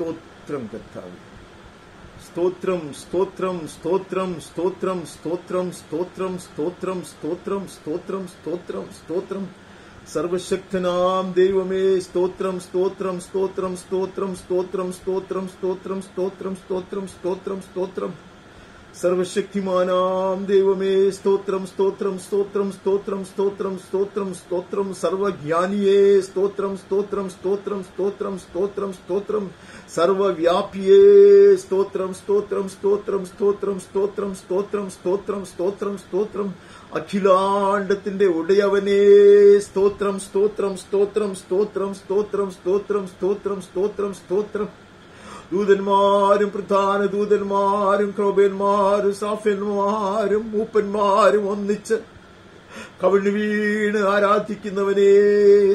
స్తోత్రం కర్తావే, స్తోత్రం స్తోత్రం స్తోత్రం స్తోత్రం స్తోత్రం స్తోత్రం స్తోత్రం స్తోత్రం స్తోత్రం స్తోత్రం స్తోత్రం സർവശക്തനാം ദൈവമേ സ്തോത്രം സ്തോത്രം സ്തോത്രം സ്തോത്രം സ്തോത്രം സ്തോത്രം സ്തോത്രം സ്തോത്രം സ്തോത്രം സ്തോത്രം സ്തോത്രം സർവശക്തിമാനാം ദൈവമേ സ്തോത്രം സ്തോത്രം സ്തോത്രം സ്തോത്രം സ്തോത്രം സ്തോത്രം സ്തോത്രം സർവജ്ഞാനിയേ സ്തോത്രം സ്തോത്രം സ്തോത്രം സ്തോത്രം സ്തോത്രം സ്തോത്രം സർവവ്യാപിയേ സ്തോത്രം സ്തോത്രം സ്തോത്രം സ്തോത്രം സ്തോത്രം സ്തോത്രം സ്തോത്രം സ്തോത്രം സ്തോത്രം അഖിലാണ്ടത്തിന്റെ ഉടയവനേ സ്തോത്രം സ്തോത്രം സ്തോത്രം സ്തോത്രം സ്തോത്രം സ്തോത്രം സ്തോത്രം സ്തോത്രം സ്തോത്രം ദൂതന്മാരും പ്രധാന ദൂതന്മാരും ക്രോബന്മാരും സാഫന്മാരും മൂപ്പന്മാരും ഒന്നിച്ച് കവിണ്ണു വീണ് ആരാധിക്കുന്നവനേ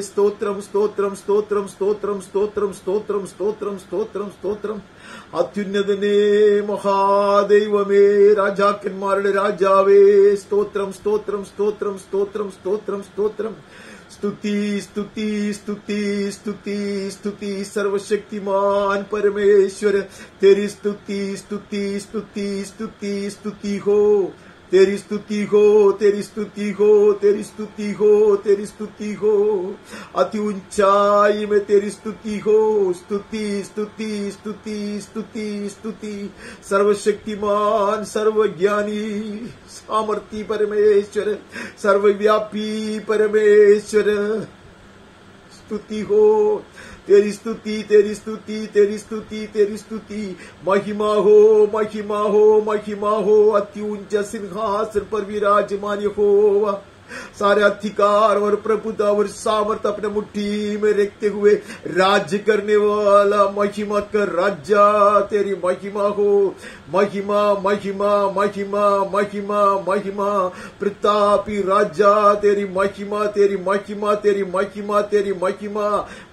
സ്തോത്രം സ്തോത്രം സ്തോത്രം സ്തോത്രം സ്തോത്രം സ്തോത്രം സ്തോത്രം സ്തോത്രം സ്തോത്രം അത്യുന്നതനേ മഹാദൈവമേ രാജാക്കന്മാരുടെ രാജാവേ സ്തോത്രം സ്തോത്രം സ്തോത്രം സ്തോത്രം സ്തോത്രം സ്തോത്രം സ്തുതി സ്തുതി സ്തുതി സ്തുതി സ്തുതി സർവശക്തിമാൻ പരമേശ്വര तेरी स्तुति स्तुति स्तुति स्तुति स्तुति हो तेरी स्तुति हो तेरी स्तुति हो तेरी स्तुति हो तेरी स्तुति हो अति ऊंचाई में तेरी स्तुति हो स्तुति स्तुति स्तुति स्तुति स्तुति सर्वशक्तिमान सर्वज्ञानी सामर्थी परमेश्वर सर्वव्यापी परमेश्वर स्तुति हो तेरी स्तुति तेरी स्तुति तेरी स्तुति तेरी स्तुति महिमा हो महिमा हो महिमा हो अति ऊंचा सिंहासन पर विराजमान यहोवा सारे अधिकार और प्रभुता और सामर्थ अपने मुट्ठी में रखते हुए राज्य करने वाला महिमा कर राजा तेरी महिमा हो महिमा महिमा महिमा महिमा महिमा प्रतापी राजा तेरी महिमा तेरी महिमा तेरी महिमा तेरी महिमा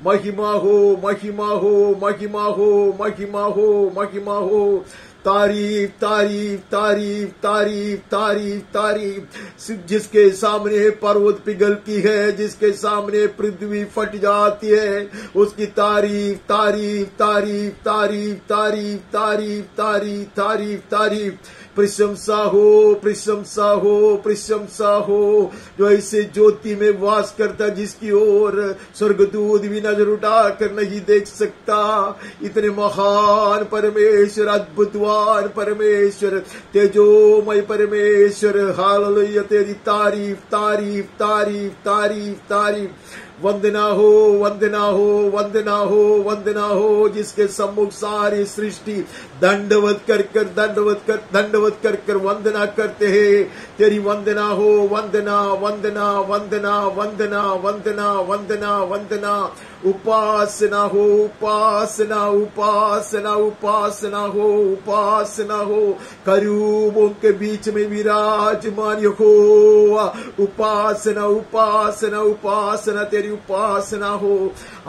महिमा हो महिमा हो महिमा हो महिमा हो महिमा हो तारीफ तारीफ तारीफ तारीफ तारीफ तारीफ जिसके सामने पर्वत पिघलती है जिसके सामने पृथ्वी फट जाती है उसकी तारीफ तारीफ तारीफ तारीफ तारीफ तारीफ तारीफ तारीफ तारीफ प्रशंसा हो प्रशंसा हो प्रशंसा हो जो ऐसे ज्योति में वास करता जिसकी ओर स्वर्गदूत भी नजर उठाकर नहीं देख सकता इतने महान परमेश्वर अद्भुतवान परमेश्वर तेजोमय परमेश्वर हालेलुया तेरी तारीफ तारीफ तारीफ तारीफ तारीफ वंदना हो वंदना हो वंदना हो वंदना हो जिसके सम्मुख सारी सृष्टि दंडवत कर कर वंदना करते हैं तेरी वंदना हो वंदना वंदना वंदना वंदना वंदना वंदना वंदना उपासना हो उपासना उपासना उपासना हो उपासना हो करूबों के बीच में विराजमान यहोवा उपासना उपासना उपासना तेरी उपासना हो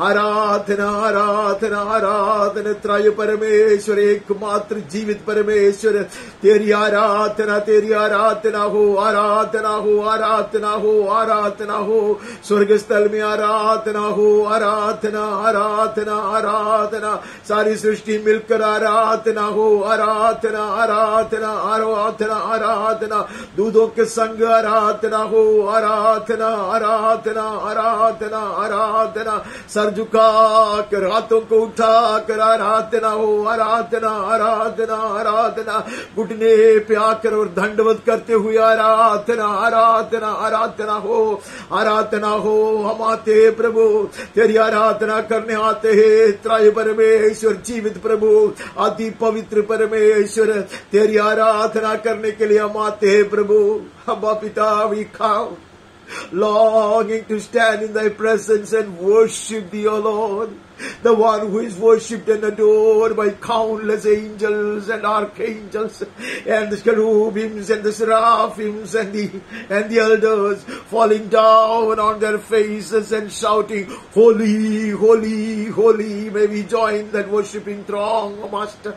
आराधना आराधना आराधना त्रय परमेश्वर एकमात्र जीवित परमेश्वर तेरी आराधना हो आराधना हो आराधना हो आराधना हो स्वर्ग स्थल में आराधना हो आराधना आराधना आराधना सारी सृष्टि मिलकर आराधना हो आराधना आराधना आराधना आराधना दूधों के संग आराधना हो आराधना आराधना आराधना आराधना सर झुका कर हाथों को उठा कर आराधना हो आराधना आराधना आराधना घुटने पे आकर और दंडवत करते हुए आराधना आराधना आराधना हो हम आते प्रभु तेरी आराधना करने आते हैं त्रय परमेश्वर जीवित प्रभु अति पवित्र परमेश्वर तेरी आराधना करने के लिए हम आते हैं प्रभु हम पिता वी खाओ longing to stand in thy presence and worship thee, O Lord, the one who is worshipped and adored by countless angels and archangels and the cherubims and the seraphims and the elders falling down on their faces and shouting, holy, holy, holy. May we join that worshipping throng, O Master.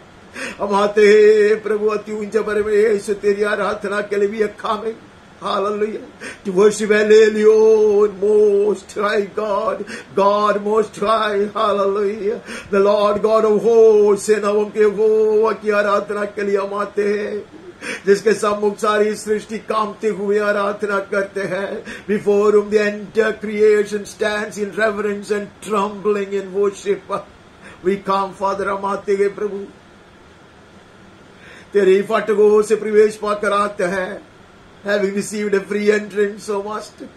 हम आते हैं प्रभु अति ऊंचा परमेश्वर तेरी आराधना के लिए भी अखा में Hallelujah. To worship Hallelujah, Most High God. God Most High. Hallelujah. The Lord God of hosts. सेनाओं के यहोवा की आराधना के लिए हम आते हैं, जिसके सम्मुख सारी सृष्टि कांपते हुए आराधना करते हैं. Before whom the entire creation stands in reverence and trembling in worship. We come, Father, हम आते हैं प्रभु, तेरे फाटकों से प्रवेश पाकर आते हैं, having received a free entrance, O Master,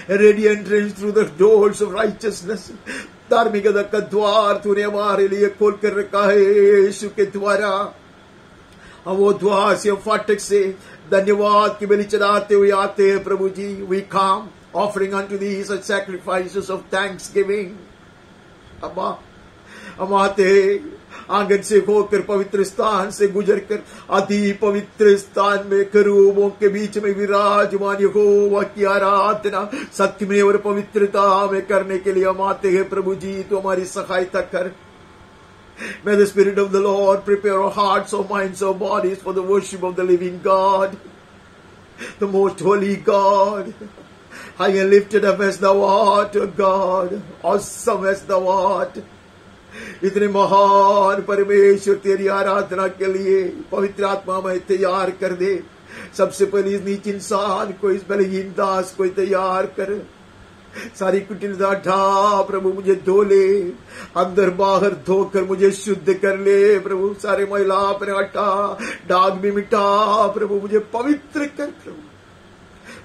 a ready entrance through the doors of righteousness. धार्मिकता का द्वार तूने हमारे लिए खोल कर रखा है यीशु के द्वारा. हम वो द्वार से, फाटक से धन्यवाद की बलि चढ़ाते हुए आते हैं प्रभु जी. We come offering unto thee such sacrifices of thanksgiving. अब्बा, हम आते हैं आंगन से होकर पवित्र स्थान से गुजरकर अति पवित्र स्थान में करूबों के बीच में विराजमान यहोवा की आराधना सत्य में और पवित्रता में करने के लिए हम आते हैं प्रभु जी. तो हमारी सहायता कर. May the Spirit of the Lord prepare our hearts, our minds, our bodies for the worship of the living God, the most holy God. High and lifted up as thou art, O God, awesome as thou art. इतने महान परमेश्वर तेरी आराधना के लिए पवित्र आत्मा में तैयार कर दे. सबसे पहले इस नीच इंसान को, इस बलहीन दास को तैयार कर. सारी कुटिलता हटा प्रभु, मुझे धो ले, अंदर बाहर धोकर मुझे शुद्ध कर ले प्रभु. सारे मैला अपने हटा, दाग भी मिटा प्रभु, मुझे पवित्र कर प्रभु.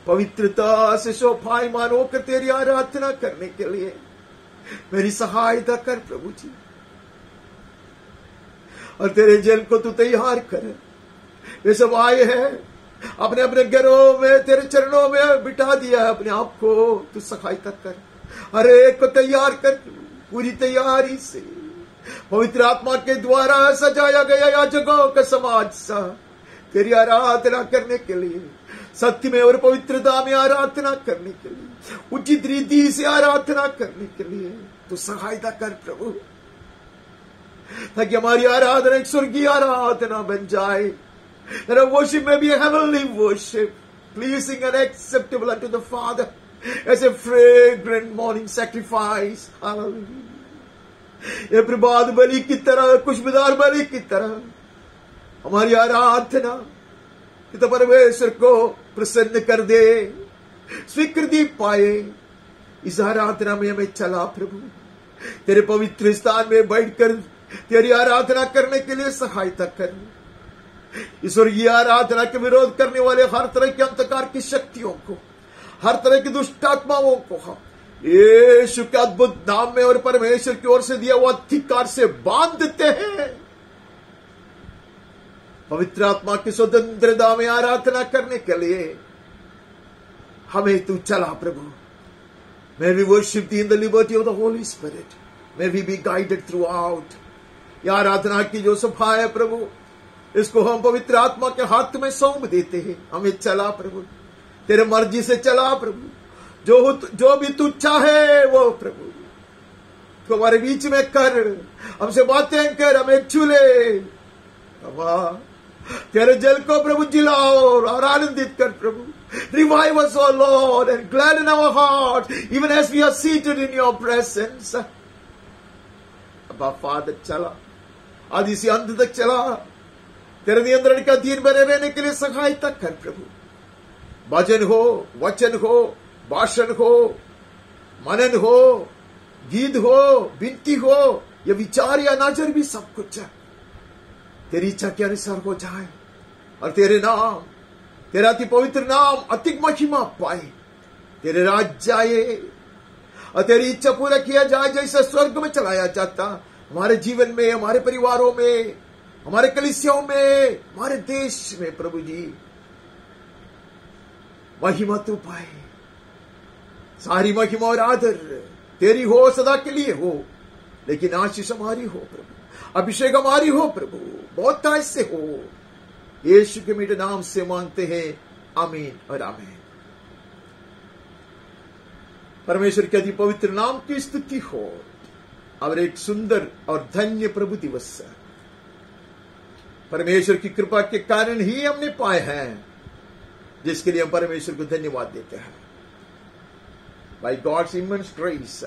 पवित्रता से शोभायमान होकर तेरी आराधना करने के लिए मेरी सहायता कर प्रभु जी. और तेरे जन को तू तैयार कर. वे सब आए हैं, अपने अपने घरों में तेरे चरणों में बिठा दिया है अपने आप को. तू सहायता कर, हर एक को तैयार कर पूरी तैयारी से. पवित्र आत्मा के द्वारा सजाया गया याजकों का समाज सा तेरी आराधना करने के लिए, सत्य में और पवित्रता में आराधना करने के लिए, उचित रीति से आराधना करने के लिए तू सहायता कर प्रभु, ताकि हमारी आराधना एक स्वर्गीय आराधना बन जाए. That our worship may be a heavenly worship, pleasing and acceptable unto the Father, as a fragrant morning sacrifice. Hallelujah. ये प्रभात बलि की तरह, खुशबूदार बलि की तरह हमारी आराधना पिता परमेश्वर को प्रसन्न कर दे, स्वीकृति पाए. इस आराधना में हमें चला प्रभु, तेरे पवित्र स्थान में बैठकर तेरी आराधना करने के लिए सहायता कर. ईश्वरीय आराधना के विरोध करने वाले हर तरह के अंधकार की शक्तियों को, हर तरह की दुष्ट आत्माओं को हम यीशु के अद्भुत नाम में और परमेश्वर की ओर से दिया हुआ अधिकार से बांधते हैं. पवित्र आत्मा की स्वतंत्रता में आराधना करने के लिए हमें तू चला प्रभु. May we worship thee in the liberty of the Holy Spirit. May we be guided throughout. यह आराधना की जो सभा है प्रभु, इसको हम पवित्र आत्मा के हाथ में सौंप देते हैं. हमें चला प्रभु, तेरे मर्जी से चला प्रभु. जो भी तू चाहे वो प्रभु तो हमारे बीच में कर, हमसे बातें कर, हमें छूले. तेरे जल को प्रभु जिलाओ और आनंदित कर प्रभु. Revive us, O Lord, and gladden our heart, even as we are seated in your presence. अब्बा फादर चला, आदि से अंत तक चला. तेरे नियंत्रण का अधीन बने रहने के लिए सहायता कर प्रभु. भजन हो, वचन हो, भाषण हो, मनन हो, गीत हो, विनती हो, या विचार या नजर भी सब कुछ तेरी इच्छा के अनुसार हो जाए, और तेरे नाम, तेरा अति पवित्र नाम अधिक महिमा पाए. तेरे राज्य आए और तेरी इच्छा पूरा किया जाए, जैसे स्वर्ग में चलाया जाता हमारे जीवन में, हमारे परिवारों में, हमारे कलीसियाओं में, हमारे देश में प्रभु जी. महिमा तू पाए. सारी महिमा और आदर तेरी हो, सदा के लिए हो, लेकिन आशीष हमारी हो प्रभु, अभिषेक हमारी हो प्रभु, बहुत ताज से हो. यीशु के मीठे नाम से मांगते हैं, आमीन और आमीन. परमेश्वर के अति पवित्र नाम की स्तुति हो. और एक सुंदर और धन्य प्रभु दिवस परमेश्वर की कृपा के कारण ही हमने पाए हैं, जिसके लिए हम परमेश्वर को धन्यवाद देते हैं। By God's immense grace,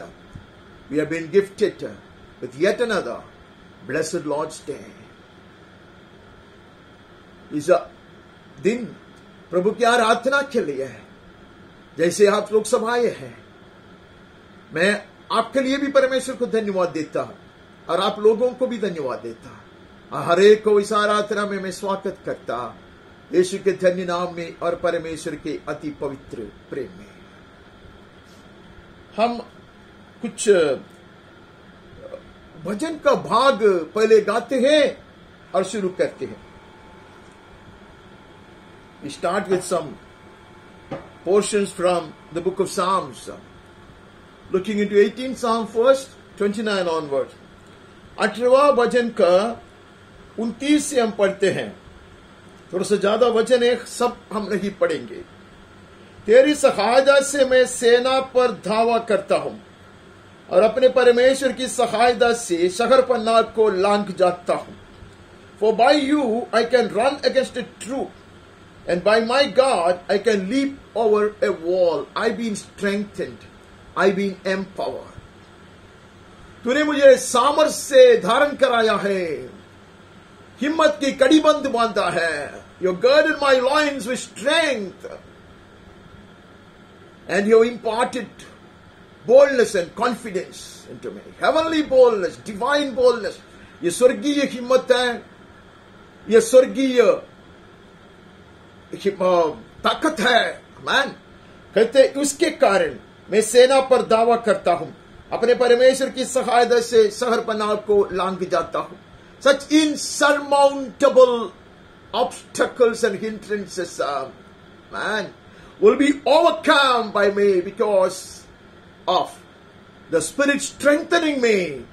we have been gifted with yet another blessed Lord's Day. इस दिन प्रभु की आराधना के लिए है। जैसे आप लोग सब आए हैं, मैं आपके लिए भी परमेश्वर को धन्यवाद देता और आप लोगों को भी धन्यवाद देता। हर एक को इस आराधना में मैं स्वागत करता, यीशु के धन्य नाम में और परमेश्वर के अति पवित्र प्रेम में। हम कुछ भजन का भाग पहले गाते हैं और शुरू करते हैं। We start with some portions from the book of Psalms. Looking into 18th Psalm first, 29 onwards. 18वां भजन का 29 से हम पढ़ते हैं। थोड़ा सा ज्यादा वचन है, सब हम नहीं पढ़ेंगे। तेरी सहायता से मैं सेना पर धावा करता हूं और अपने परमेश्वर की सहायता से शहरपनाह को लांघ जाता हूं। For by you I can run against a troop, and by my God I can leap over a wall. I've been strengthened, I've been empowered. तूने मुझे सामर्थ से धारण कराया है, हिम्मत की कड़ीबंद बांधा है। You girded my loins with strength, and you imparted boldness and confidence into me. Heavenly boldness, divine boldness. ये स्वर्गीय हिम्मत है, ये स्वर्गीय ताकत है। मैन कहते उसके कारण मैं सेना पर दावा करता हूं, अपने परमेश्वर की सहायता से शहरपनाह को लांघ जाता हूं। Such insurmountable obstacles and hindrances, man, will be overcome by me because of the Spirit strengthening me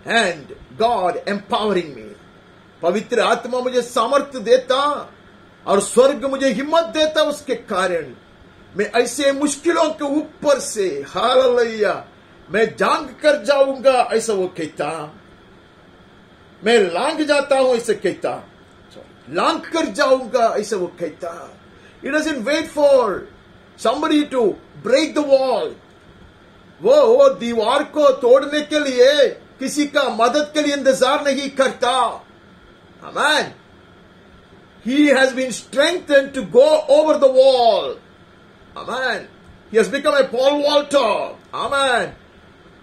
and God empowering me. पवित्र आत्मा मुझे सामर्थ्य देता और स्वर्ग मुझे हिम्मत देता, उसके कारण मैं ऐसे मुश्किलों के ऊपर से हालेलुया मैं जांग कर जाऊंगा, ऐसा वो कहता। मैं लांघ जाता हूं, ऐसा कहता। लांघ कर जाऊंगा, ऐसा वो कहता। He doesn't wait for somebody to break the wall. वो दीवार को तोड़ने के लिए किसी का मदद के लिए इंतजार नहीं करता। Amen. He has been strengthened to go over the wall. Amen. He has become a Paul Walter. Amen.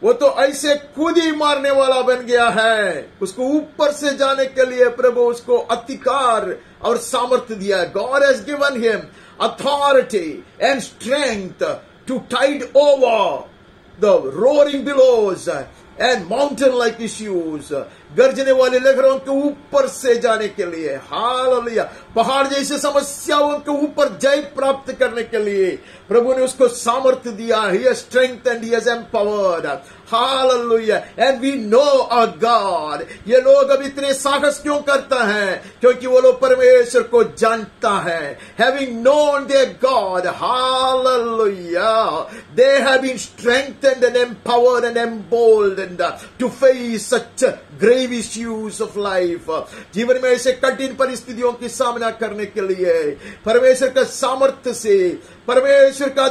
वो तो ऐसे खुद ही मारने वाला बन गया है। उसको ऊपर से जाने के लिए प्रभु उसको अधिकार और सामर्थ्य दिया। God has given him authority and strength to tide over the roaring billows and mountain like issues. गर्जने वाले लहरों के ऊपर से जाने के लिए, हालेलुया, पहाड़ जैसे समस्याओं के ऊपर जय प्राप्त करने के लिए प्रभु ने उसको सामर्थ्य दिया। He has strengthened, he has empowered. Hallelujah. And we know our God. ये लोग अब इतने साहस क्यों करता है? क्योंकि वो लोग परमेश्वर को जानता है। Having known their God, hallelujah, they have been strengthened and empowered and emboldened to face such grave issues of life. जीवन में ऐसे कठिन परिस्थितियों की सामना करने के लिए परमेश्वर का सामर्थ्य से, परमेश्वर का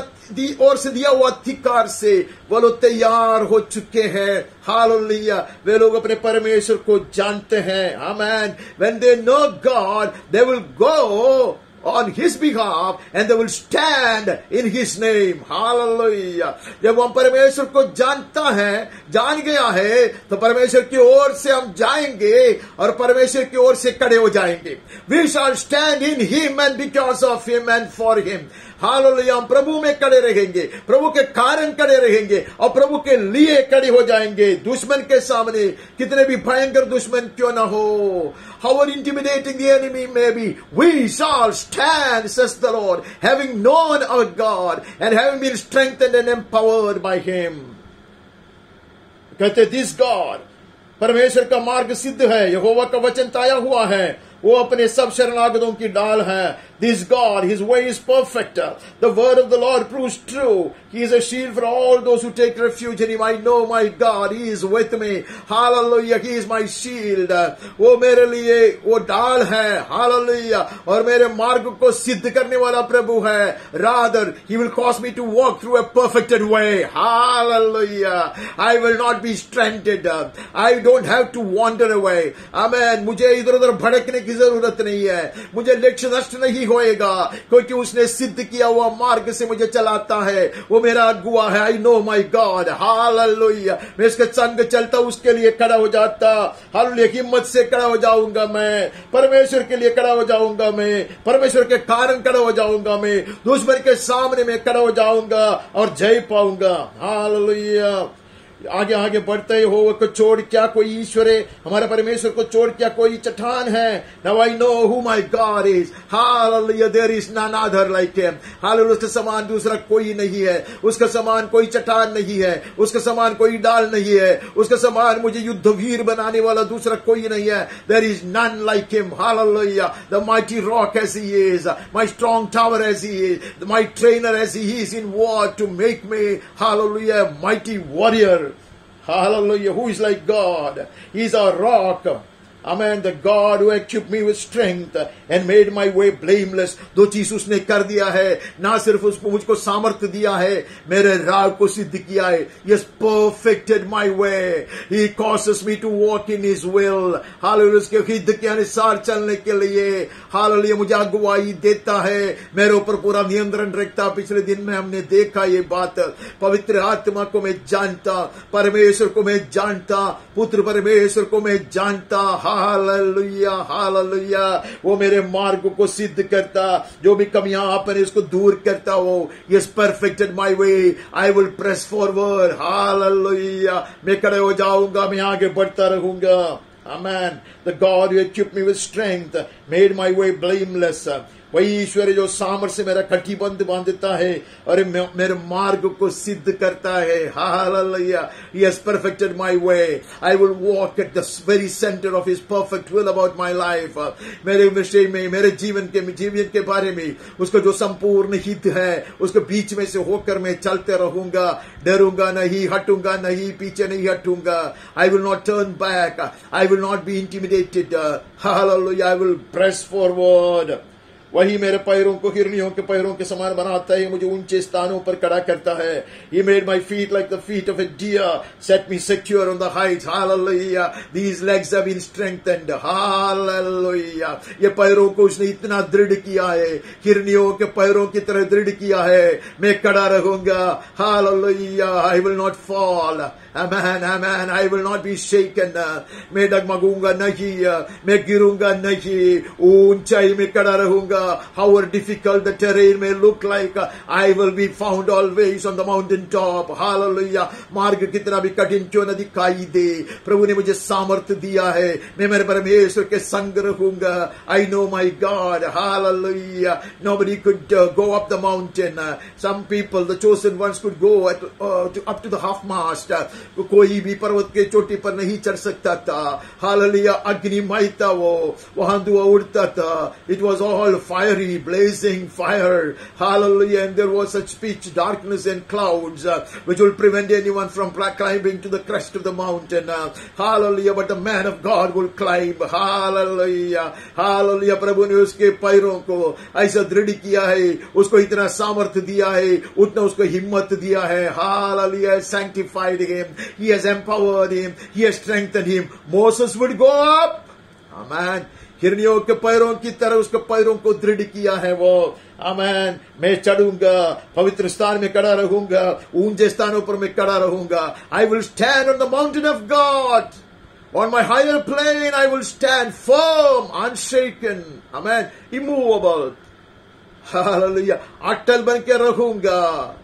ओर से दिया हुआ अधिकार से वो लोग तैयार हो चुके हैं। हालेलुया। वे लोग अपने परमेश्वर को जानते हैं। आमेन। When they know God, they will go on his behalf and they will stand in his name. Hallelujah. जब हम परमेश्वर को जानता है, जान गया है, तो परमेश्वर की ओर से हम जाएंगे और परमेश्वर की ओर से खड़े हो जाएंगे। We shall stand in him and because of him and for him. Hallelujah. हम प्रभु में खड़े रहेंगे, प्रभु के कारण खड़े रहेंगे और प्रभु के लिए खड़े हो जाएंगे। दुश्मन के सामने कितने भी भयंकर दुश्मन क्यों ना हो, however intimidating the enemy may be, we shall stand, says the Lord, having known our God and having been strengthened and empowered by him. कहते this God, परमेश्वर का मार्ग सिद्ध है, यहोवा का वचन ताया हुआ है, वो अपने सब शरणागतों की डाल है. This God, His way is perfect. The word of the Lord proves true. He is a shield for all those who take refuge in Him. I know my God, He is with me. Hallelujah, He is my shield. वो मेरे लिए वो डाल है. Hallelujah. और मेरे मार्ग को सिद्ध करने वाला प्रभु है. Rather, He will cause me to walk through a perfected way. Hallelujah. I will not be stranded. I don't have to wander away. Amen. मुझे इधर उधर भड़कने की जरूरत नहीं है. मुझे लक्ष्य नष्ट नहीं होएगा, क्योंकि उसने सिद्ध किया हुआ मार्ग से मुझे चलाता है. वो मेरा अगुआ है. I know my God. Hallelujah. मैं इसके संग चलता, उसके लिए खड़ा हो जाता. हालेलुया. हिम्मत से खड़ा हो जाऊंगा मैं. परमेश्वर के लिए खड़ा हो जाऊंगा मैं. परमेश्वर के कारण खड़ा हो जाऊंगा मैं. दुश्मन के सामने मैं खड़ा हो जाऊंगा और जय पाऊंगा. हालेलुया. आगे आगे बढ़ते हो को छोड़ क्या कोई ईश्वर है, हमारे परमेश्वर को छोड़ क्या कोई चट्टान है. Now I know who my God is. Hallelujah. There is none other like Him. Hallelujah. उसके समान दूसरा कोई नहीं है. उसका समान कोई चट्टान नहीं है. उसके समान कोई डाल नहीं है. उसके समान मुझे युद्धवीर बनाने वाला दूसरा कोई नहीं है. There is none like Him. Hallelujah. The mighty rock as He is, my strong tower as He is, my trainer as He is in war to make me, hallelujah, a mighty warrior. Hallelujah. Who is like God? He is our rock. Amen. The God who equipped me with strength and made my way blameless. दो चीज उसने कर दिया है. ना सिर्फ उसको मुझको सामर्थ्य दिया है, मेरे राह को सिद्ध किया है. He has perfected my way. He causes me to walk in His will. Hallelujah. उसके हित के अनुसार चलने के लिए, हालेलुया, मुझे अगुवाई देता है. मेरे ऊपर पूरा नियंत्रण रखता. पिछले दिन में हमने देखा ये बात. पवित्र आत्मा को मैं जानता, परमेश्वर को मैं जानता, पुत्र परमेश्वर को मैं जानता. हालेलुया. हालेलुया. वो मेरे मार्ग को सिद्ध करता. जो भी कमियां आपने इसको दूर करता हो. Yes perfected my way. I will press forward. Hallelujah. मैं खड़े हो जाऊंगा, मैं आगे बढ़ता रहूंगा. Amen. The God who equipped me with strength made my way blameless. वही ईश्वर जो सामर्थ्य से मेरा कटिबंध बांधता है और मेरे मार्ग को सिद्ध करता है. Hallelujah. He has perfected my way. I will walk at the very center of His perfect will about my life. मेरे विषय में, मेरे जीवन के बारे में उसको जो संपूर्ण हित है, उसके बीच में से होकर मैं चलते रहूंगा. डरूंगा नहीं, हटूंगा नहीं, पीछे नहीं हटूंगा. I will not turn back. I will not be intimidated. Hallelujah. I will press forward. वही मेरे पैरों को हिरनियों के पैरों के समान बनाता है. मुझे ऊंचे स्थानों पर खड़ा करता है. He made my feet like the feet of a deer, set me secure on the heights. Hallelujah. These legs have been strengthened. Hallelujah. ये पैरों को उसने इतना दृढ़ किया है, हिरनियों के पैरों की तरह दृढ़ किया है. मैं खड़ा रहूंगा. Hallelujah. I will not fall. Amen. Amen. I will not be shaken. मैं डगमगूंगा नहीं, मैं गिरूंगा नहीं. ऊंचाई में खड़ा रहूंगा. However difficult the terrain may look like, I will be found always on the mountain top. Hallelujah. मार्ग कितना भी कठिन क्यों न दिखाई दे, प्रभु ने मुझे सामर्थ्य दिया है. मैं मेरे परमेश्वर के संग रहूंगा. I know my God. Hallelujah. Nobody could go up the mountain. Some people, the chosen ones, could go up to the half mast. कोई भी पर्वत के चोटी पर नहीं चढ़ सकता था. हालेलुया. अग्निमय था वो, वहां धुआं उड़ता था. It was all fiery, blazing fire. Hallelujah. And there was such pitch darkness and clouds which will prevent anyone from climbing to the crest of the mountain. Hallelujah. But the man of God will climb. Hallelujah. Hallelujah. प्रभु ने उसके पैरों को ऐसा दृढ़ किया है, उसको इतना सामर्थ्य दिया है, उतना उसको हिम्मत दिया है. Hallelujah. Sanctified him. He has empowered him. He has strengthened him. Moses would go up. Amen. हिरनियों के पैरों की तरह उसके पैरों को दृढ़ किया है वो. आमेन. मैं चढ़ूंगा, पवित्र स्थान में खड़ा रहूंगा, ऊंचे स्थानों पर मैं खड़ा रहूंगा. I will stand on the mountain of God. On my higher plane I will stand firm, unshaken. Amen. Immovable. Hallelujah. अटल बन के रहूंगा.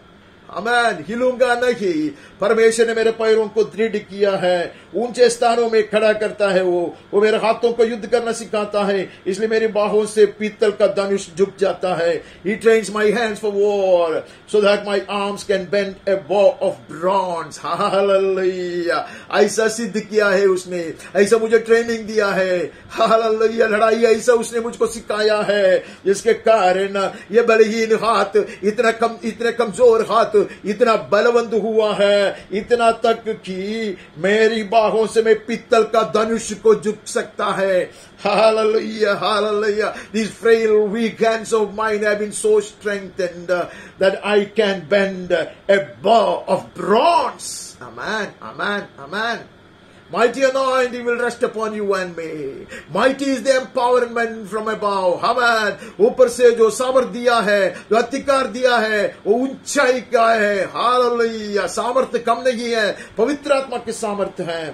अमेन. हिलूंगा नहीं. परमेश्वर ने मेरे पैरों को दृढ़ किया है. ऊंचे स्थानों में खड़ा करता है। वो मेरे हाथों को युद्ध करना सिखाता है, इसलिए मेरी बाहों से पीतल का धनुष झुक जाता है। He trains my hands for war so that my arms can bend a bow of bronze. Hallelujah, ऐसा सिद्ध किया है उसने, ऐसा मुझे ट्रेनिंग दिया है। हालेलुया, लड़ाई ऐसा उसने मुझको सिखाया है, जिसके कारण ये बलहीन हाथ, इतने कमजोर हाथ इतना बलवंत हुआ है, इतना तक कि मेरी बाहों से मैं पीतल का धनुष को झुक सकता है। Hallelujah, hallelujah. These frail, weak hands of mine have been so strengthened that I can bend a bow of bronze. Amen, amen, amen. Mighty anointing will rest upon you and me. Mighty is the empowerment from above. Amen. ऊपर से जो सामर्थ दिया है, जो अधिकार दिया है, वो ऊंचाई का है। हालेलुया, सामर्थ कम नहीं है, पवित्र आत्मा की सामर्थ है।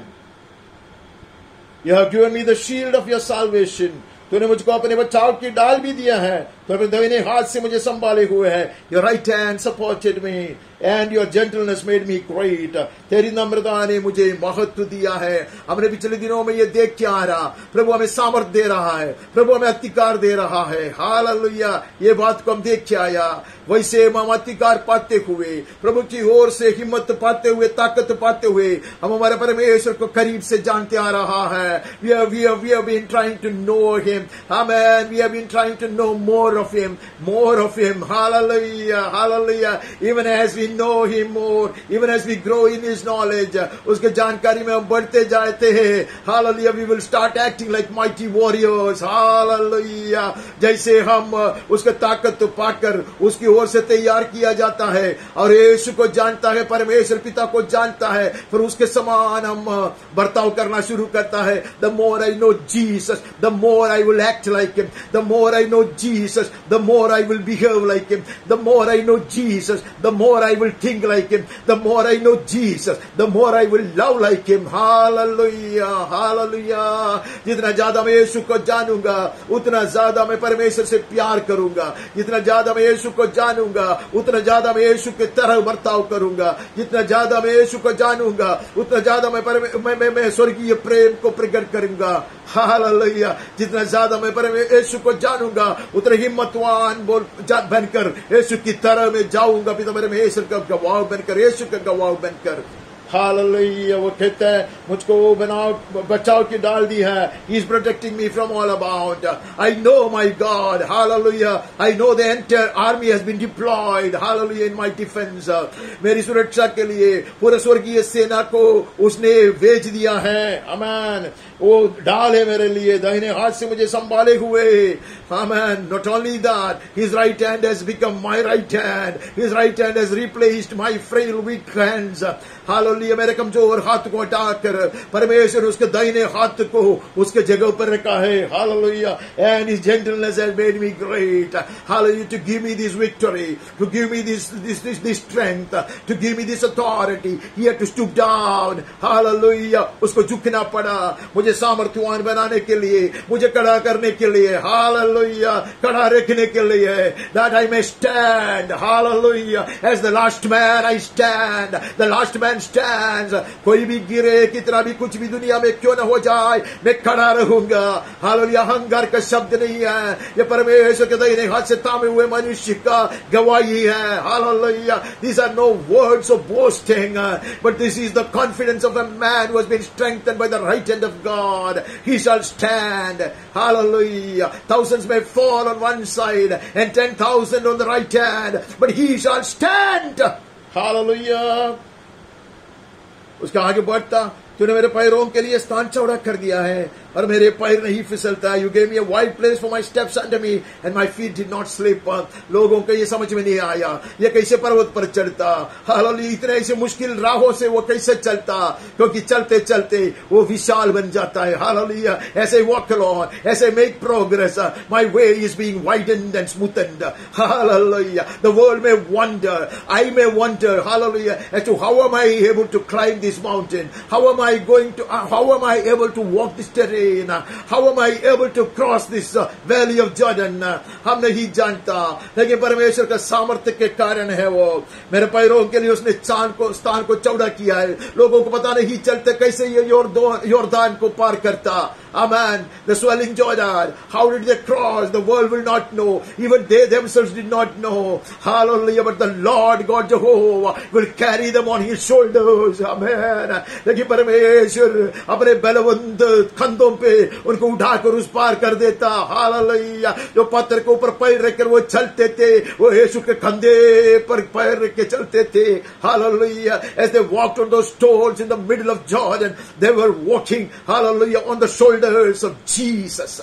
You have given me the shield of your salvation. तूने मुझको अपने बचाव की डाल भी दिया है, तो अपने दाहिने हाथ से मुझे संभाले हुए है। Your right hand supported me and your gentleness made me great. तेरी नम्रता ने मुझे महत्व दिया है। हमने पिछले दिनों में ये देख के आ रहा, प्रभु हमें सामर्थ दे रहा है, प्रभु हमें अधिकार दे रहा है। हालेलुया, ये बात को हम देख के आया। वैसे हम अधिकार पाते हुए, प्रभु की ओर से हिम्मत पाते हुए, ताकत पाते हुए, हम हमारे परमेश्वर को करीब से जानते आ रहा है। We have been trying to know him. Amen. We have been trying to know more of him, more of him. Hallelujah, hallelujah. Even as we know him more, even as we grow in his knowledge, उसके जानकारी में हम बढ़ते जाते हैं। Hallelujah, we will start acting like mighty warriors. Hallelujah, जैसे हम उसके ताकत पाकर उसकी ओर से तैयार किया जाता है और यीशु को जानता है, परमेश्वर पिता को जानता है, फिर उसके समान हम बर्ताव करना शुरू करता है। The more I know Jesus, the more I will act like him. The more I know Jesus, the more I will behave like him. The more I know Jesus, the more I will think like him. The more I know Jesus, the more I will love like him. Hallelujah, hallelujah. जितना ज्यादा मैं यीशु को जानूंगा, उतना ज्यादा मैं परमेश्वर से प्यार करूंगा। जितना ज्यादा मैं यीशु को जानूंगा, उतना ज्यादा मैं यीशु की तरह बर्ताव करूंगा। जितना ज्यादा मैं यीशु को जानूंगा, उतना ज्यादा मैं स्वर्गीय प्रेम को प्रकट करूंगा। हालेलुया, जितना ज्यादा मैं यीशु को जानूंगा, उतना हिम्मतवान बनकर यीशु की तरह मैं जाऊंगा। पिता मेरे परमेश्वर का गवाह बनकर, यीशु का गवाह बनकर। हालेलुया, वो कहता है मुझको वो बचाव की डाल दी है। He is protecting me from all about. I know my God. Hallelujah. I know the entire army has been deployed. Hallelujah, in my defense. मेरी सुरक्षा के लिए पूरे स्वर्गीय सेना को उसने भेज दिया है। आमीन। वो डाल है मेरे लिए, दाहिने हाथ से मुझे संभाले हुए। Amen. Not only that, his right hand has become my right hand. His right hand has replaced my frail weak hands. Hallelujah, मेरे कमजोर हाथ को हटाकर परमेश्वर उसके दाहिने हाथ को उसके जगह पर रखा है। Hallelujah, and his gentleness has made me great. Hallelujah, to give me this victory, to give me this strength, to give me this authority. He had to stoop down. Hallelujah, उसको झुकना पड़ा मुझे सामर्थ्यवान बनाने के लिए, मुझे खड़ा करने के लिए। Hallelujah, खड़ा रखने के लिए, that I may stand. Hallelujah, as the last man I stand. The last man stands. कोई भी गिरे, कितना भी कुछ भी दुनिया में क्यों ना हो जाए, मैं खड़ा रहूंगा। हालेलुया, अहंकार का शब्द नहीं है, ये परमेश्वर के दाहिने हाथ से थामे हुए मनुष्य का गवाही है। Hallelujah, these are no words of boasting, but this is the confidence of a man who has been strengthened by the right hand of God. He shall stand. Hallelujah, thousands may fall on one side and 10,000 on the right hand, but he shall stand. Hallelujah. उसका आगे बढ़ता, तूने मेरे पैरों के लिए स्थान चौड़ा कर दिया है और मेरे पैर नहीं फिसलता। You gave me a wide place for my steps under me and my feet did not slip. लोगों को ये समझ में नहीं आया, ये कैसे पर्वत पर चढ़ता। हालेलुया, इतने ऐसे मुश्किल राहों से वो कैसे चलता, क्योंकि चलते चलते वो विशाल बन जाता है। हालेलुया, ऐसे walk along, ऐसे make progress. My way is being widened and smoothened. Hallelujah, the world may wonder, I may wonder, hallelujah, as to how am I able to climb this mountain? How am I able to walk this terrain? again. How am I able to cross this valley of Jordan? हम नहीं जानता, लेकिन परमेश्वर का सामर्थ्य के कारण है वो। मेरे पैरों के लिए उसने स्थान को चौड़ा किया है। लोगों को पता नहीं चलते कैसे ये योर्दान को पार करता। Amen. The swelling Jordan. How did they cross? The world will not know. Even they themselves did not know. Hallelujah. But the Lord God Jehovah will carry them on his shoulders. Amen. लेकिन परमेश्वर अपने बलवंत कंधों पे उनको उठाकर उस पार कर देता। Hallelujah. जो पत्थर के ऊपर पैर रखकर वो चलते थे, वो यीशु के कंधे पर पैर रख के चलते थे। Hallelujah. As they walked on those stones in the middle of Jordan, they were walking, hallelujah, on the shoulders of Jesus.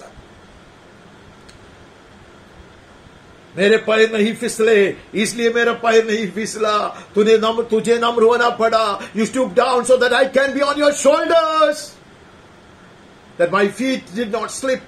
मेरे पैर नहीं फिसले, इसलिए मेरा पैर नहीं फिसला। तुझे नम्र होना पड़ा। You stoop down so that I can be on your shoulders, that my feet did not slip,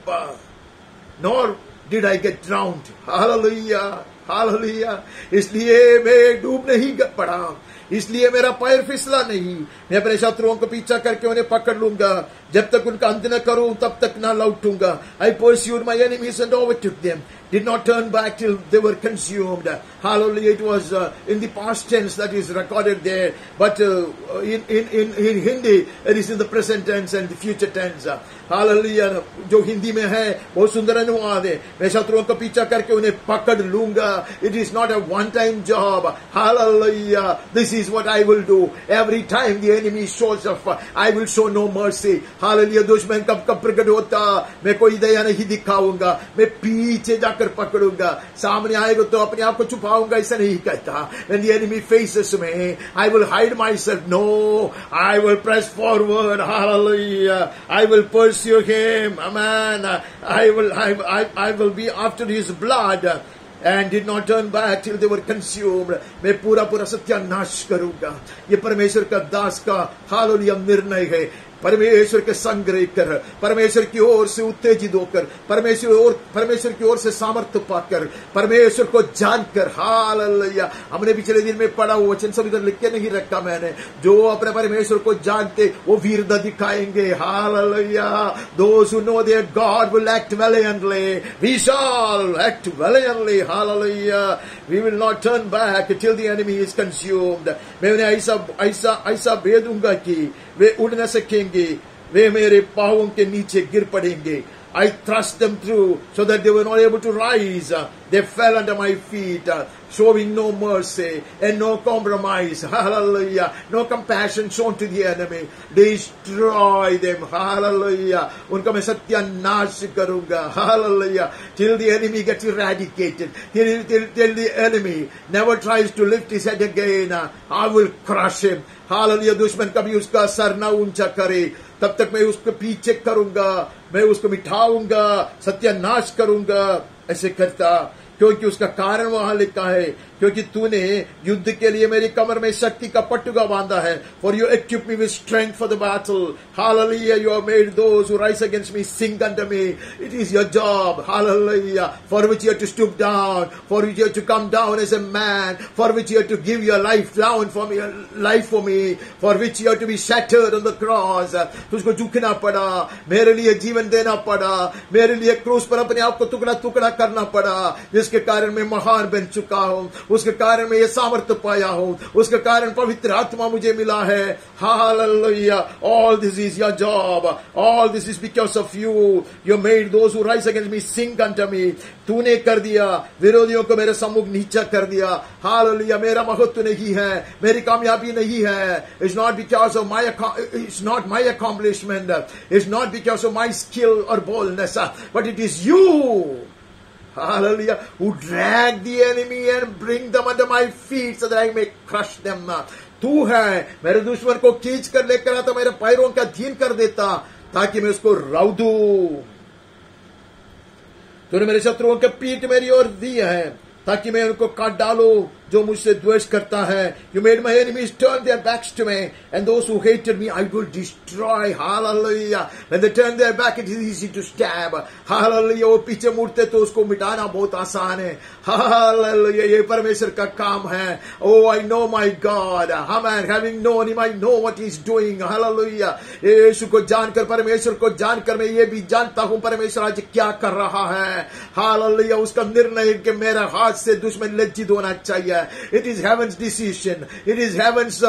nor did I get drowned. Hallelujah, hallelujah. इसलिए मैं डूब नहीं पड़ा, इसलिए मेरा पैर फिसला नहीं। मैं अपने शत्रुओं को पीछा करके उन्हें पकड़ लूंगा, जब तक उनका अंत न करूं तब तक न लौटूंगा। I pursued my enemies and overtook them, did not turn back till they were consumed. Hallelujah. It was in the past tense that is recorded there, but in Hindi it is in the present tense and the future tense. Hallelujah. जो हिंदी में है बहुत सुंदर अनुवाद है। मैं शत्रुओं का पीछा करके उन्हें पकड़ लूंगा। It is not a one-time job. Hallelujah. This is what I will do. Every time the enemy shows up, I will show no mercy. Hallelujah. दुश्मन कब प्रकट होता, मैं कोई दया नहीं दिखाऊंगा, मैं पीछे जाकर पकड़ूंगा। सामने आएगा तो अपने आप को छुपाऊंगा, ऐसा नहीं कहता। When the enemy faces me, I will hide myself. No, I will press forward. Hallelujah. I will pursue him. Amen. I will be after his blood, and did not turn back till they were consumed. मैं पूरा सत्यानाश करूंगा। ये परमेश्वर का दास का hallelujah निर्णय है। परमेश्वर के संग्रह कर, परमेश्वर की ओर से उत्तेजित होकर, परमेश्वर की ओर से सामर्थ्य पाकर, परमेश्वर को जानकर। हालेलुया। हमने पिछले दिन में पढ़ा हुआ वचन सब इधर लिख के नहीं रखा मैंने। जो अपने परमेश्वर को जानते वो वीरता दिखाएंगे। Hallelujah. Those who know their God will act valiantly. We shall act valiantly. Hallelujah. We will not turn back till the enemy is consumed. मैं उन्हें ऐसा भेदूंगा कि वे उड़ न सकेंगे, वे मेरे पांवों के नीचे गिर पड़ेंगे। I thrust them through so that they were not able to rise. They fell under my feet, showing no mercy and no compromise. Hallelujah. No compassion shown to the enemy. Destroy them. Hallelujah. उनका मैं सत्यानाश करूंगा. Hallelujah. Till the enemy gets eradicated. Till the enemy never tries to lift his head again. I will crush him. Hallelujah. दुश्मन कभी उसका sir न ऊंचा करे, तब तक मैं उसके पीछे करूंगा, मैं उसको मिटाऊंगा, सत्यानाश करूंगा। ऐसे करता क्योंकि उसका कारण वहां लिखा है, क्योंकि तूने युद्ध के लिए मेरी कमर में शक्ति का पट्टुगा बांधा है। For you equip me with strength for the battle. Hallelujah. You have made those who rise against me sink under me. It is your job. Hallelujah. For which you have to stoop down, for which you have to come down as a man, for which you have to give your life down for me, life for me, for which you have to be shattered on the cross. तुझको झुकना पड़ा, मेरे लिए जीवन देना पड़ा, मेरे लिए क्रूस पर अपने आप को टुकड़ा टुकड़ा करना पड़ा, जिसके कारण मैं महान बन चुका हूं, उसके कारण मैं ये सामर्थ्य पाया हूं, उसके कारण पवित्र आत्मा मुझे मिला है। Hallelujah. All this is your job. All this is because of you. You made those who rise against me sink unto me. तूने कर दिया, विरोधियों को मेरे सम्मुख नीचा कर दिया। Hallelujah. मेरा महत्व नहीं है, मेरी कामयाबी नहीं है। It's not because of it's not my accomplishment. It's not because of my skill or boldness, but it is you. Hallelujah. Who drag the enemy and bring them under my feet so that I may crush them. तू है मेरे दुश्मन को खींच कर लेकर आता, मेरे पैरों का अधीन कर देता, ताकि मैं उसको राव दूं। तूने मेरे शत्रुओं के पीठ मेरी ओर दी है, ताकि मैं उनको काट डालूं। जो मुझसे द्वेष करता है. You made my enemies turn their backs to me, and those who hated me I will destroy. Hallelujah. When they turn their back, it is easy to stab. Hallelujah. वो पीछे मुड़ते तो उसको मिटाना बहुत आसान है. Hallelujah. ये परमेश्वर का काम है. Oh, I know my God. Amen. Having known him, I know what he's doing. Hallelujah. यीशु को जानकर, परमेश्वर को जानकर मैं ये भी जानता हूं परमेश्वर आज क्या कर रहा है. Hallelujah. उसका निर्णय कि मेरा हाथ से दुश्मन लज्जित होना चाहिए. It is heaven's decision. It is heaven's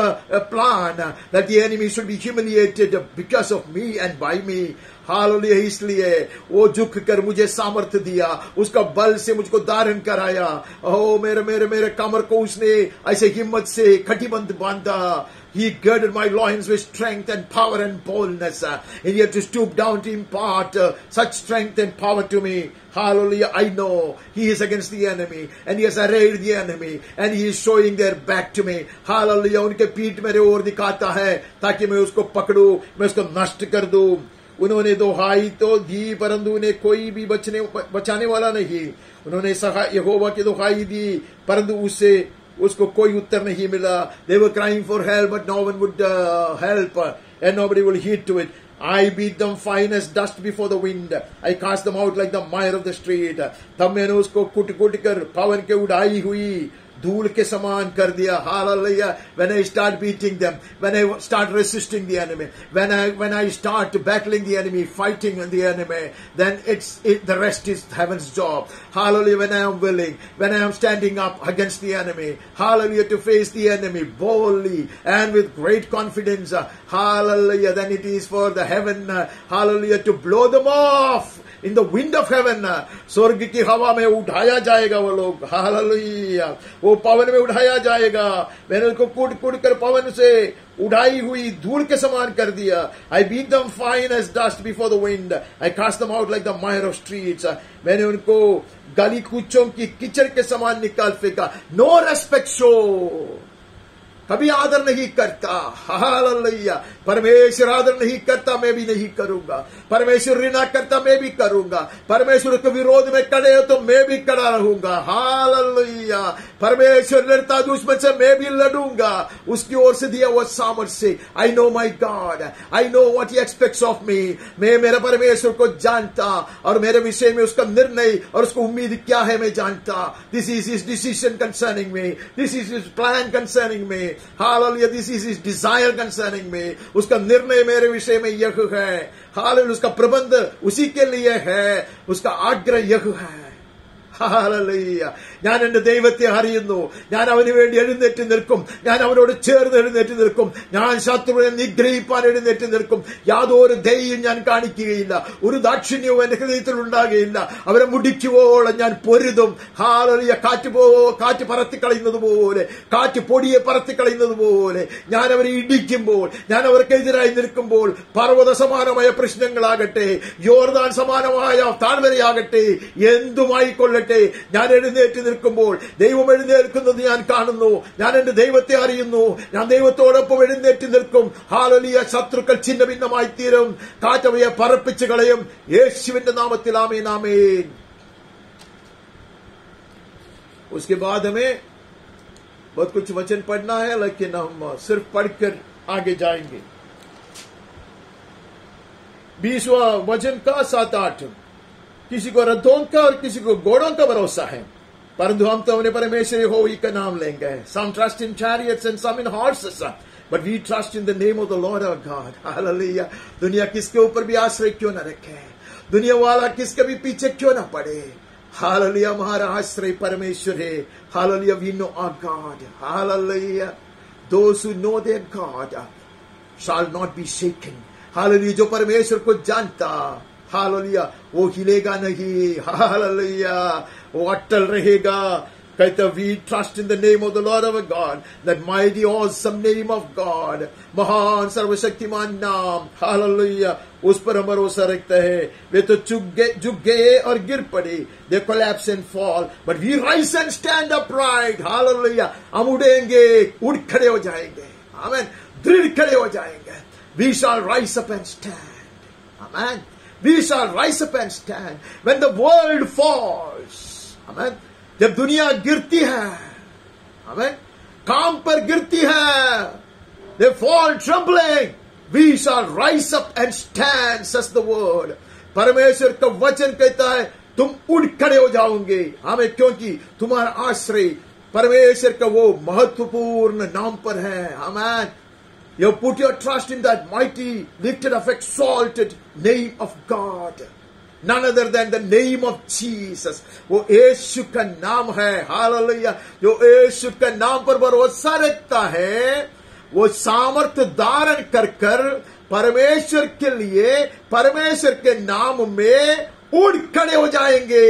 plan that the enemy should be humiliated because of me and by me. Hallelujah. इसलिए वो झुक कर मुझे सामर्थ्य दिया, उसका बल से मुझको धारण कराया. ओ मेरे कमर को उसने ऐसे हिम्मत से कटिबंध बांधा. He girded my loins with strength and power and boldness. And he had to stoop down to impart such strength and power to me. Hallelujah. I know he is against the enemy and he has arrayed the enemy and he is showing their back to me. Hallelujah. उनके पीठ मेरे ओर दिखाता है ताकि मैं उसको पकड़ूं, मैं उसको नष्ट कर दूं. उन्होंने दुहाई तो दी परंतु उन्हें कोई भी बचाने वाला नहीं. उन्होंने यहोवा की दुहाई दी परंतु उसको कोई उत्तर नहीं मिला. They were crying for help but no one would help and nobody will heed to it. I beat them fine as dust before the wind. I cast them out like the mire of the street. तब मैंने उसको कुट कर पवन के उड़ाई हुई धूल के समान कर दिया. Hallelujah. When I start beating them, when I start resisting the enemy, when I start battling the enemy, fighting the enemy, then the rest is heaven's job. Hallelujah. When I am willing, when I am standing up against the enemy, hallelujah, to face the enemy boldly and with great confidence, hallelujah, then it is for the heaven, hallelujah, to blow them off in the wind of heaven. स्वर्ग की हवा में उठाया जाएगा वो लोग. Hallelujah. वो पवन में उठाया जाएगा. मैंने उनको कूट कर पवन से उड़ाई हुई धूल के समान कर दिया. I beat them fine as dust before the wind. I cast them out like the mire of streets. मैंने उनको गली कूचों की कीचड़ के समान निकाल फेंका. No respect show. कभी आदर नहीं करता. हालेलुया. परमेश्वर आदर नहीं करता, मैं भी नहीं करूंगा. परमेश्वर घृणा करता, मैं भी करूंगा. परमेश्वर के विरोध में खड़े हो तो मैं भी खड़ा रहूंगा. हालेलुया. परमेश्वर लड़ता दुश्मन से, मैं भी लड़ूंगा उसकी ओर से दिया हुआ सामर्थ्य से. I know my God. I know what he aspects of me. मैं मेरे परमेश्वर को जानता और मेरे विषय में उसका निर्णय और उसको उम्मीद क्या है मैं जानता. This is his decision concerning me. This is his plan concerning me. Hallelujah. This is his desire concerning me. उसका निर्णय मेरे विषय में यह है. हालेलुया. उसका प्रबंध उसी के लिए है. उसका आग्रह यह है. हालेलुया. ഞാൻ എന്റെ ദൈവത്തെ അറിയുന്നു. ഞാൻ അവന് വേണ്ടി എഴുന്നേറ്റ് നിൽക്കും. ഞാൻ അവനോട് ചേർന്ന് എഴുന്നേറ്റ് നിൽക്കും. ഞാൻ ശത്രുവിനെ നിഗ്രഹിപ്പാൻ എഴുന്നേറ്റ് നിൽക്കും. യാതൊരു ദയയും ഞാൻ കാണിക്കുകയില്ല. ഒരു ദാക്ഷിണ്യവും എന്റെ ഹൃദയത്തിൽ ഉണ്ടാകുകയില്ല. അവരെ മുടിക്കുവോളം ഞാൻ പൊരുതും. ഹാലേലൂയ. കാറ്റ് പറത്തിക്കളയുന്നത് പോലെ, കാറ്റ് പൊടിയെ പറത്തിക്കളയുന്നത് പോലെ ഞാൻ അവരെ ഇടിക്കുമ്പോൾ, ഞാൻ അവർക്കെതിരായി നിൽക്കുമ്പോൾ, പർവ്വത സമാനമായ പ്രശ്നങ്ങളാകട്ടെ, യോർദാൻ സമാനമായ താഴ്വരയാകട്ടെ, എന്തുമായിക്കൊള്ളട്ടെ, ഞാൻ എഴുന്നേറ്റ് നിൽക്കുമ്പോൾ ദൈവം എഴുന്നേൽക്കുന്നത് ഞാൻ കാണുന്നു. ഞാൻ എന്റെ ദൈവത്തെ അറിയുന്നു. ഞാൻ ദൈവത്തോടൊപ്പം എഴുന്നേറ്റ് നിൽക്കും. ഹാലേലൂയ. ശത്രുക്കൾ ഛിന്ന ഭിന്നമായി തീരും. കാറ്റവയെ പറപ്പിച്ചു കളയും. യേശുവിന്റെ നാമത്തിൽ ആമേൻ. ആമേൻ. उसके बाद हमें बहुत कुछ वचन पढ़ना है, लेकिन हम सिर्फ पढ़कर आगे जाएंगे. 20वां वचन का 7-8. किसी को रथों का और किसी को घोड़ों का भरोसा है, परंतु हम तो अपने परमेश्वर यहोवा का नाम लेंगे. Some trust in chariots and some in horses, but we trust in the name of the Lord our God. Hallelujah. दुनिया किसके ऊपर भी आश्रय क्यों न रखे, दुनिया वाला किसके भी पीछे क्यों न पड़े. हालेलुया. हमारा आश्रय परमेश्वर है. Hallelujah. We know our God. Hallelujah. Those who know their God shall not be shaken. Hallelujah. जो परमेश्वर को जानता, हालेलुया, वो हिलेगा नहीं. हालेलुया. वो अटल रहेगा. कहता we trust in the name of the Lord our God, that mighty awesome name of God. महान सर्वशक्तिमान नाम. हालेलुया. उस पर हम भरोसा रखते हैं. वे तो झुक गए और गिर पड़े. They collapse and fall, but we rise and stand upright. Hallelujah. हम उड़ेंगे, उड़ खड़े हो जाएंगे. आमीन. दृढ़ खड़े हो जाएंगे. We shall rise up and stand. Amen. We shall rise up and stand when the world falls. Amen. जब दुनिया गिरती है, हमें काम पर गिरती है, they fall trembling, we shall rise up and stand, says the word. परमेश्वर का वचन कहता है तुम उठ खड़े हो जाओगे, हमें, क्योंकि तुम्हारा आश्रय परमेश्वर का वो महत्वपूर्ण नाम पर है. आमेन. You put your trust in that mighty, lifted up, exalted name of God. None other than the name of Jesus. वो यीशु का नाम है. हालेलुया. जो यीशु का नाम पर भरोसा रखता है वो सामर्थ्य धारण कर परमेश्वर के लिए, परमेश्वर के नाम में उड़ खड़े हो जाएंगे.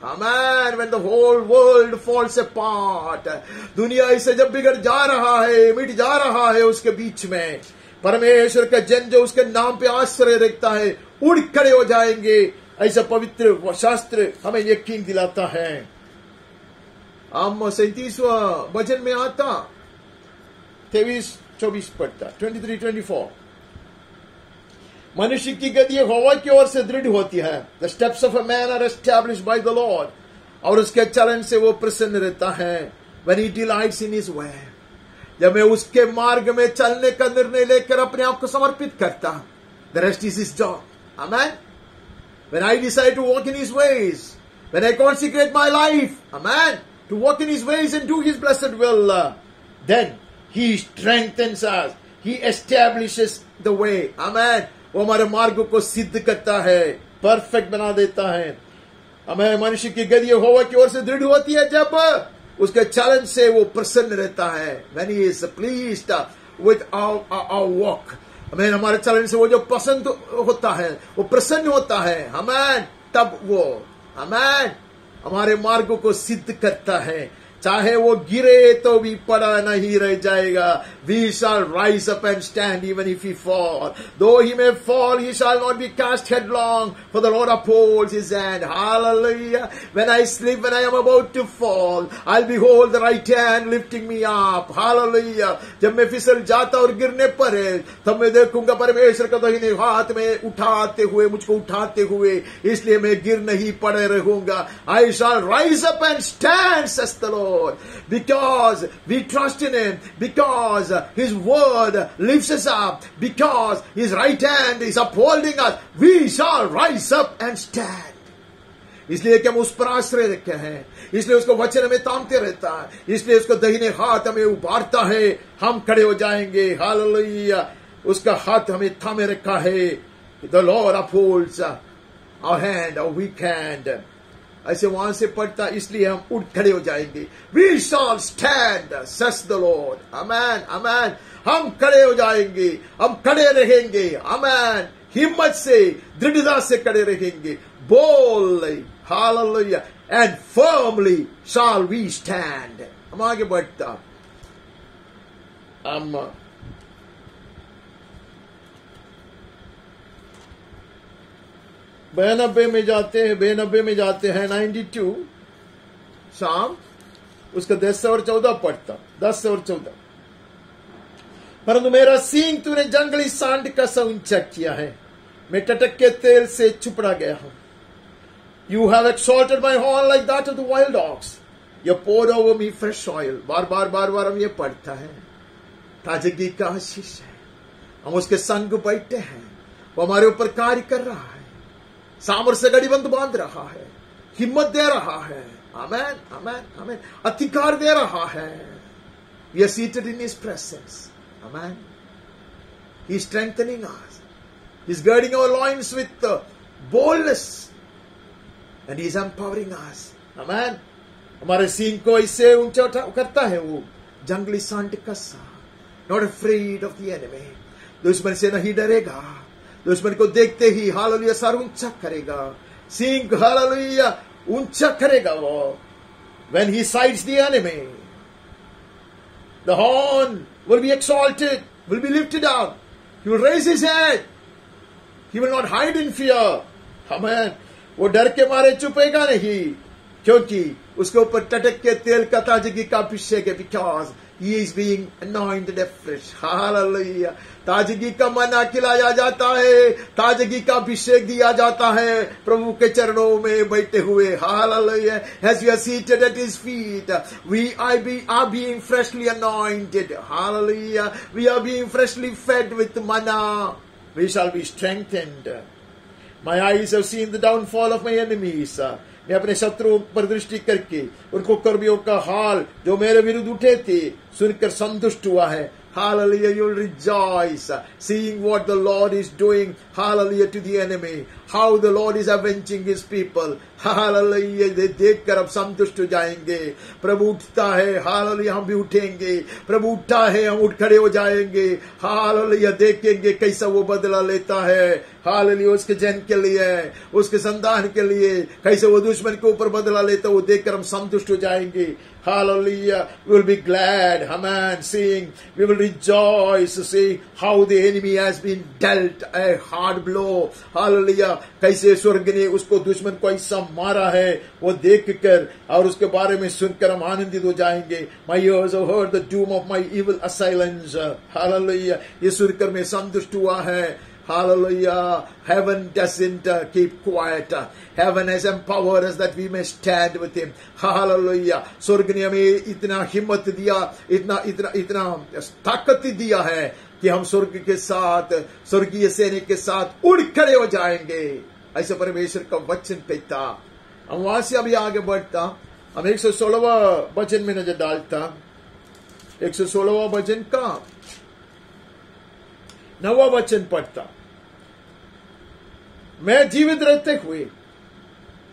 आमेन. When the whole world falls apart, दुनिया इसे जब बिगड़ जा रहा है, मिट जा रहा है, उसके बीच में परमेश्वर का जन जो उसके नाम पे आश्रय रखता है उड़ खड़े हो जाएंगे. ऐसा पवित्र शास्त्र हमें यकीन दिलाता है. हम 37वां वचन में आता 23-24 पढ़ता 23-24. मनुष्य की गति यहोवा की ओर से दृढ़ होती है. The steps of a man are established by the lord. और उसके चलन से वो प्रसन्न रहता है. When he delights in his way, जब मैं उसके मार्ग में चलने का निर्णय लेकर अपने आप को समर्पित करता, the rest is his job. Amen. When I decide to walk in his ways, when I consecrate my life, amen, to walk in his ways and do his blessed will, then he strengthens us. He establishes the way. Amen. वो हमारे मार्ग को सिद्ध करता है, perfect बना देता है. हमें मनुष्य की गति यहोवा की ओर से दृढ़ होती है जब उसके चलन से वो प्रसन्न रहता है. When he is pleased with our walk, हमें हमारे चलन से वो जो पसंद होता है, वो प्रसन्न होता है. हमें तब वो हमें हमारे मार्ग को सिद्ध करता है. चाहे वो गिरे तो भी पड़ा नहीं रह जाएगा. We shall rise up and stand even if he fall. Though he may fall, he shall not be cast headlong, for the Lord upholds his hand. Hallelujah. When I sleep, when I am about to fall, I'll behold the right hand lifting me up. Hallelujah. जब मैं फिसल जाता और गिरने पर है, तब मैं देखूंगा परमेश्वर का दाहिने हाथ में उठाते हुए, मुझको उठाते हुए, इसलिए मैं गिर नहीं पड़े रहूंगा. I shall rise up and stand, says the Lord. Because we trust in him, because his word lifts us up, because his right hand is upholding us, we shall rise up and stand. इसलिए कि हम उस पर आश्रय रखे हैं, इसलिए उसको वचन हमें थामते रहता है, इसलिए उसको दाहिने हाथ हमें उभारता है, हम खड़े हो जाएंगे. हालेलुया. उसका हाथ हमें थामे रखा है. The Lord upholds our hand, our weak hand. ऐसे वहां से पढ़ता, इसलिए हम उठ खड़े हो जाएंगे. We shall stand, says the Lord. Amen, amen. हम खड़े हो जाएंगे, हम खड़े रहेंगे. Amen. हिम्मत से, दृढ़ता से खड़े रहेंगे. Boldly, hallelujah, and firmly shall we stand. हम आगे बढ़ता, हम 92 में जाते हैं 92 शाम, उसका 10 और 14 पढ़ता, 10 और 14. परंतु मेरा सींग तूने जंगली सांड का सा ऊंचा किया है, मैं टटक के तेल से चुपड़ा गया हूं. You have exalted my horn like that of the wild ox. You poured over me fresh oil. बार हम ये पढ़ता है. ताजगी का आशीष है, हम उसके संग बैठे हैं, वो हमारे ऊपर कार्य कर रहा है, सामर से गड़ीबंद बांध रहा है, हिम्मत दे रहा है. आमेन, आमेन, आमेन. अधिकार दे रहा है. We are seated in his presence. Amen. He is strengthening us. He is girding our loins with boldness. And he is empowering us. Amen. हमारे सींग को इससे ऊंचा करता है वो जंगली सांड का सा. Not afraid of the enemy. दुश्मन से नहीं डरेगा. दुश्मन को देखते ही हालेलुया सर ऊंचा करेगा. सींग हालेलुया ऊंचा करेगा वो. When he sights the enemy, the horn will be exalted, will be lifted up. He will raise his head. He will not hide in fear. Amen. वो डर के मारे चुपेगा नहीं, क्योंकि उसके ऊपर टटक के तेल का ताजगी का अभिषेक है. Because He is being anointed afresh. Hallelujah. ताजगी का मना खिलाया जाता है, ताजगी का अभिषेक दिया जाता है प्रभु के चरणों में बैठे हुए. Hallelujah. As we are seated at his feet, we are being freshly anointed. Hallelujah. We are being freshly fed with manna. We shall be strengthened. My eyes have seen the downfall of my enemies. मैं अपने शत्रुओं पर दृष्टि करके उनको कर्मियों का हाल जो मेरे विरुद्ध उठे थे सुनकर संतुष्ट हुआ है. Hallelujah, you will rejoice seeing what the Lord is doing. Hallelujah, to the enemy. How the Lord is avenging his people. Hallelujah, देखकर अब संतुष्ट हो जाएंगे. प्रभु उठता है, हालेलुया, हम भी उठेंगे. प्रभु उठता है, हम उठ खड़े हो जाएंगे. हालेलुया, देखेंगे कैसा वो बदला लेता है. हालेलुया, उसके जन के लिए, उसके संतान के लिए कैसे वो दुश्मन के ऊपर बदला लेता है, वो देखकर हम संतुष्ट हो जाएंगे. Hallelujah. We will be glad, amen, seeing, we will rejoice, seeing how the enemy has been dealt a hard blow. Hallelujah. कैसे स्वर्ग ने उसको दुश्मन को ऐसा मारा है वो देखकर और उसके बारे में सुनकर हम आनंदित हो जाएंगे. My ears have heard the doom of my evil assailants. Hallelujah. ये सुनकर मैं संतुष्ट हुआ है. Hallelujah. Heaven doesn't keep quiet. Heaven has empowered us that we may stand with him. Hallelujah. स्वर्ग ने हमें इतना हिम्मत दिया, इतना ताकत दिया है कि हम स्वर्ग के साथ, स्वर्गीय सैनिक के साथ उड़ खड़े हो जाएंगे. ऐसे परमेश्वर का वचन कहता. हम वहां से अभी आगे बढ़ता. हम 116वां वचन में नजर डालता. 116वां वचन का 9वां वचन पढ़ता. मैं जीवित रहते हुए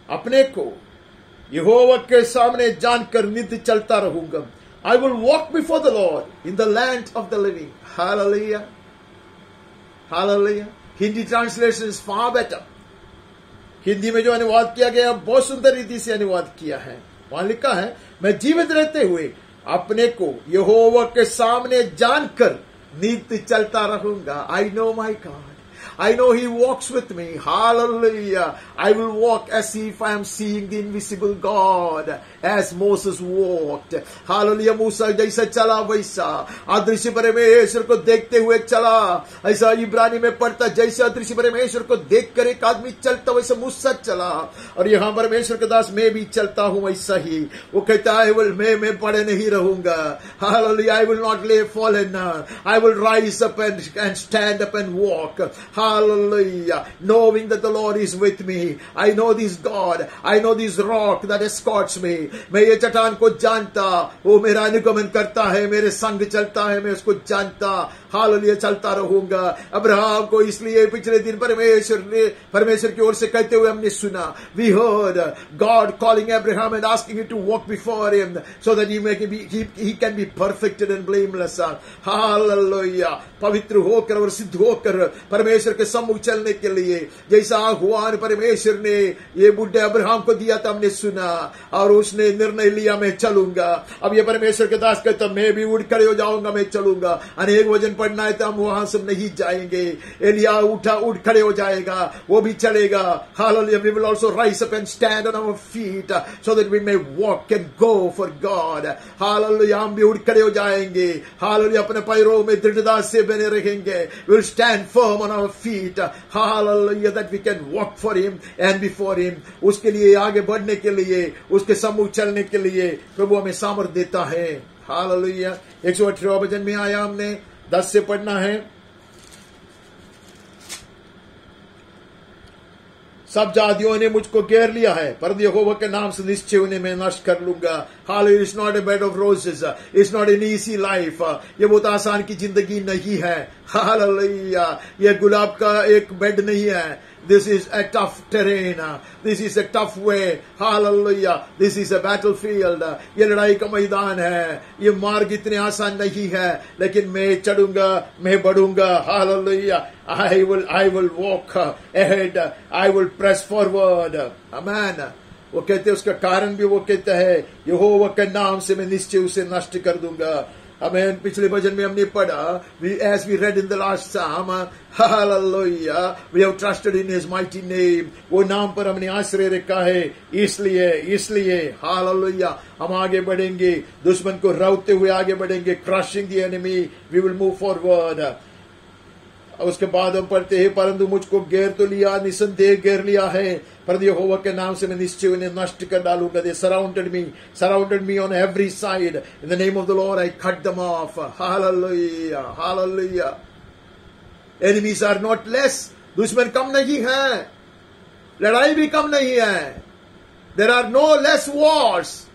अपने को यहोवा के सामने जानकर नित्य चलता रहूंगा. I will walk before the Lord in the land of the living. Hallelujah. Hallelujah. Hindi translation is far better. Hindi में जो अनुवाद किया गया बहुत सुंदर रीति से अनुवाद किया है. वहां लिखा है, मैं जीवित रहते हुए अपने को यहोवा के सामने जानकर नित्य चलता रहूंगा. I know my God. I know he walks with me. Hallelujah. I will walk as if I am seeing the invisible God as Moses walked. Hallelujah. मूसा जैसा चला वैसा अदृश्य परमेश्वर को देखते हुए चला. ऐसा इब्रानी में पढ़ता, जैसे अदृश्य परमेश्वर को देखकर एक आदमी चलता वैसा मूसा चला. और यहां परमेश्वर के दास मैं भी चलता हूं वैसा ही. वो कहता है मैं पड़े नहीं रहूंगा. Hallelujah. I will not lay fallen. I will rise up and stand up and walk. Hallelujah. Knowing that the Lord is with me. I know this God. I know this rock that escorts me. मैं ये चट्टान को जानता, वो मेरा अनुगमन करता है, मेरे संग चलता है, मैं उसको जानता. हालेलुया, चलता रहूंगा. अब्राहम को इसलिए पिछले दिन परमेश्वर की ओर से कहते हुए हमने सुना. We heard God calling Abraham and asking him to walk before him so that he can be perfected and blameless. Hallelujah. पवित्र होकर और सिद्ध होकर परमेश्वर के सम्मुख चलने के लिए जैसा आह्वान परमेश्वर ने ये बुढ़े अब्राहम को दिया था हमने सुना और उसने निर्णय लिया, मैं चलूंगा. अब ये परमेश्वर के दास कहता, मैं भी उठ खड़े हो जाऊंगा, मैं चलूंगा. अनेक वचन पढ़ना है तो हम वहां से नहीं जाएंगे. एलिया उठ खड़े हो जाएगा, वो भी चलेगा. Hallelujah. We will also rise up and stand on our feet so that we may walk and go for God. Hallelujah. हम भी उठ खड़े हो जाएंगे. Hallelujah. अपने पैरों में दृढ़ता से बने रहेंगे. We will stand firm on our feet. Hallelujah. That we can walk for him and before him. उसके लिए आगे बढ़ने के लिए, उसके सम्मुख चलने के लिए प्रभु हमें सामर्थ देता है. Hallelujah. 118 वचन में आया, हमने 10 से पढ़ना है. सब जातियों ने मुझको घेर लिया है, पर यहोवा के नाम से निश्चय उन्हें मैं नष्ट कर लूंगा. Hallelujah. It's not a bed of roses. It's not an easy life. ये बहुत आसान की जिंदगी नहीं है. Hallelujah. ये गुलाब का एक बेड नहीं है. This is a tough terrain. This is a tough way. Hallelujah. This is a battlefield. ये लड़ाई का मैदान है. ये मार्ग इतने आसान नहीं है, लेकिन मैं चढ़ूंगा, मैं बढ़ूंगा. Hallelujah. I will walk ahead. I will press forward. Amen. वो कहते हैं, उसका कारण भी वो कहता है, यहोवा के नाम से मैं निश्चय उसे नष्ट कर दूंगा. हमें पिछले भजन में हमने पढ़ा, as we read in the last psalm, hallelujah, we have trusted in his mighty name. वो नाम पर हमने आश्रय रखा है, इसलिए hallelujah हम आगे बढ़ेंगे, दुश्मन को रौते हुए आगे बढ़ेंगे, crushing the enemy, we will move forward. उसके बाद हम पढ़ते हैं, परंतु मुझको घेर तो लिया, निसंदेह घेर लिया है, परंतु यहोवा के नाम से मैं निश्चय उन्हें नष्ट कर डालूंगा. They surrounded me on every side. In the name of the Lord I cut them off. Hallelujah, hallelujah. Enemies are not less. दुश्मन कम नहीं है, लड़ाई भी कम नहीं है. There are no less wars.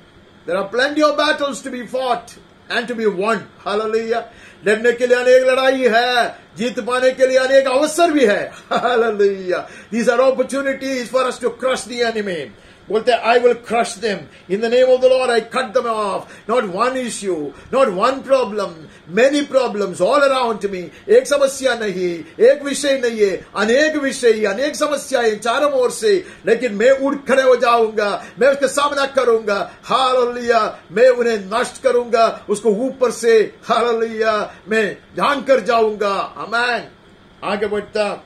There are plenty of battles to be fought and to be won. Hallelujah. लड़ने के लिए अनेक लड़ाई है, जीत पाने के लिए अनेक अवसर भी है. Hallelujah. These are opportunities for us to crush the enemy. बोलते हैं, I will crush them. In the name of the Lord I cut them off. Not one issue, not one problem, many problems all around me. एक समस्या नहीं, एक विषय नहीं है, अनेक विषय, अनेक समस्याएं चारों ओर से, लेकिन मैं उठ खड़े हो जाऊंगा, मैं उसका सामना करूंगा. हालेलुया, मैं उन्हें नष्ट करूंगा, उसको ऊपर से हालेलुया मैं झांक कर जाऊंगा. आमीन. आगे बढ़ता,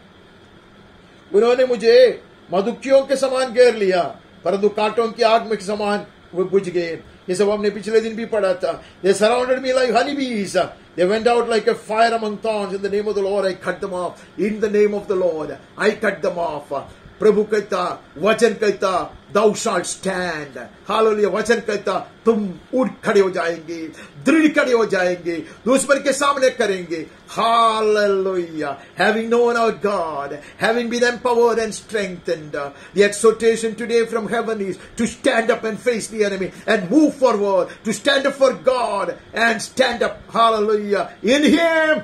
उन्होंने मुझे मधुकियों के समान घेर लिया, परंतु कांटों की आग में के समान वो बुझ गए. ये सब हमने पिछले दिन भी पढ़ा था. They surrounded me like honeybees. They went out like a fire among thorns. In the name of the Lord I cut them off. In the name of the Lord I cut them off. प्रभु कहता, वचन कहता, thou shalt stand. Hallelujah. वचन कहता, तुम उठ खड़े हो जाएंगे, दृढ़ खड़े हो जाएंगे, दुश्मन के सामने करेंगे. Hallelujah. Having known our God, having been empowered and strengthened, the exhortation today from heaven is to stand up and face the enemy and move forward, to stand up for God and stand up, hallelujah, in Him.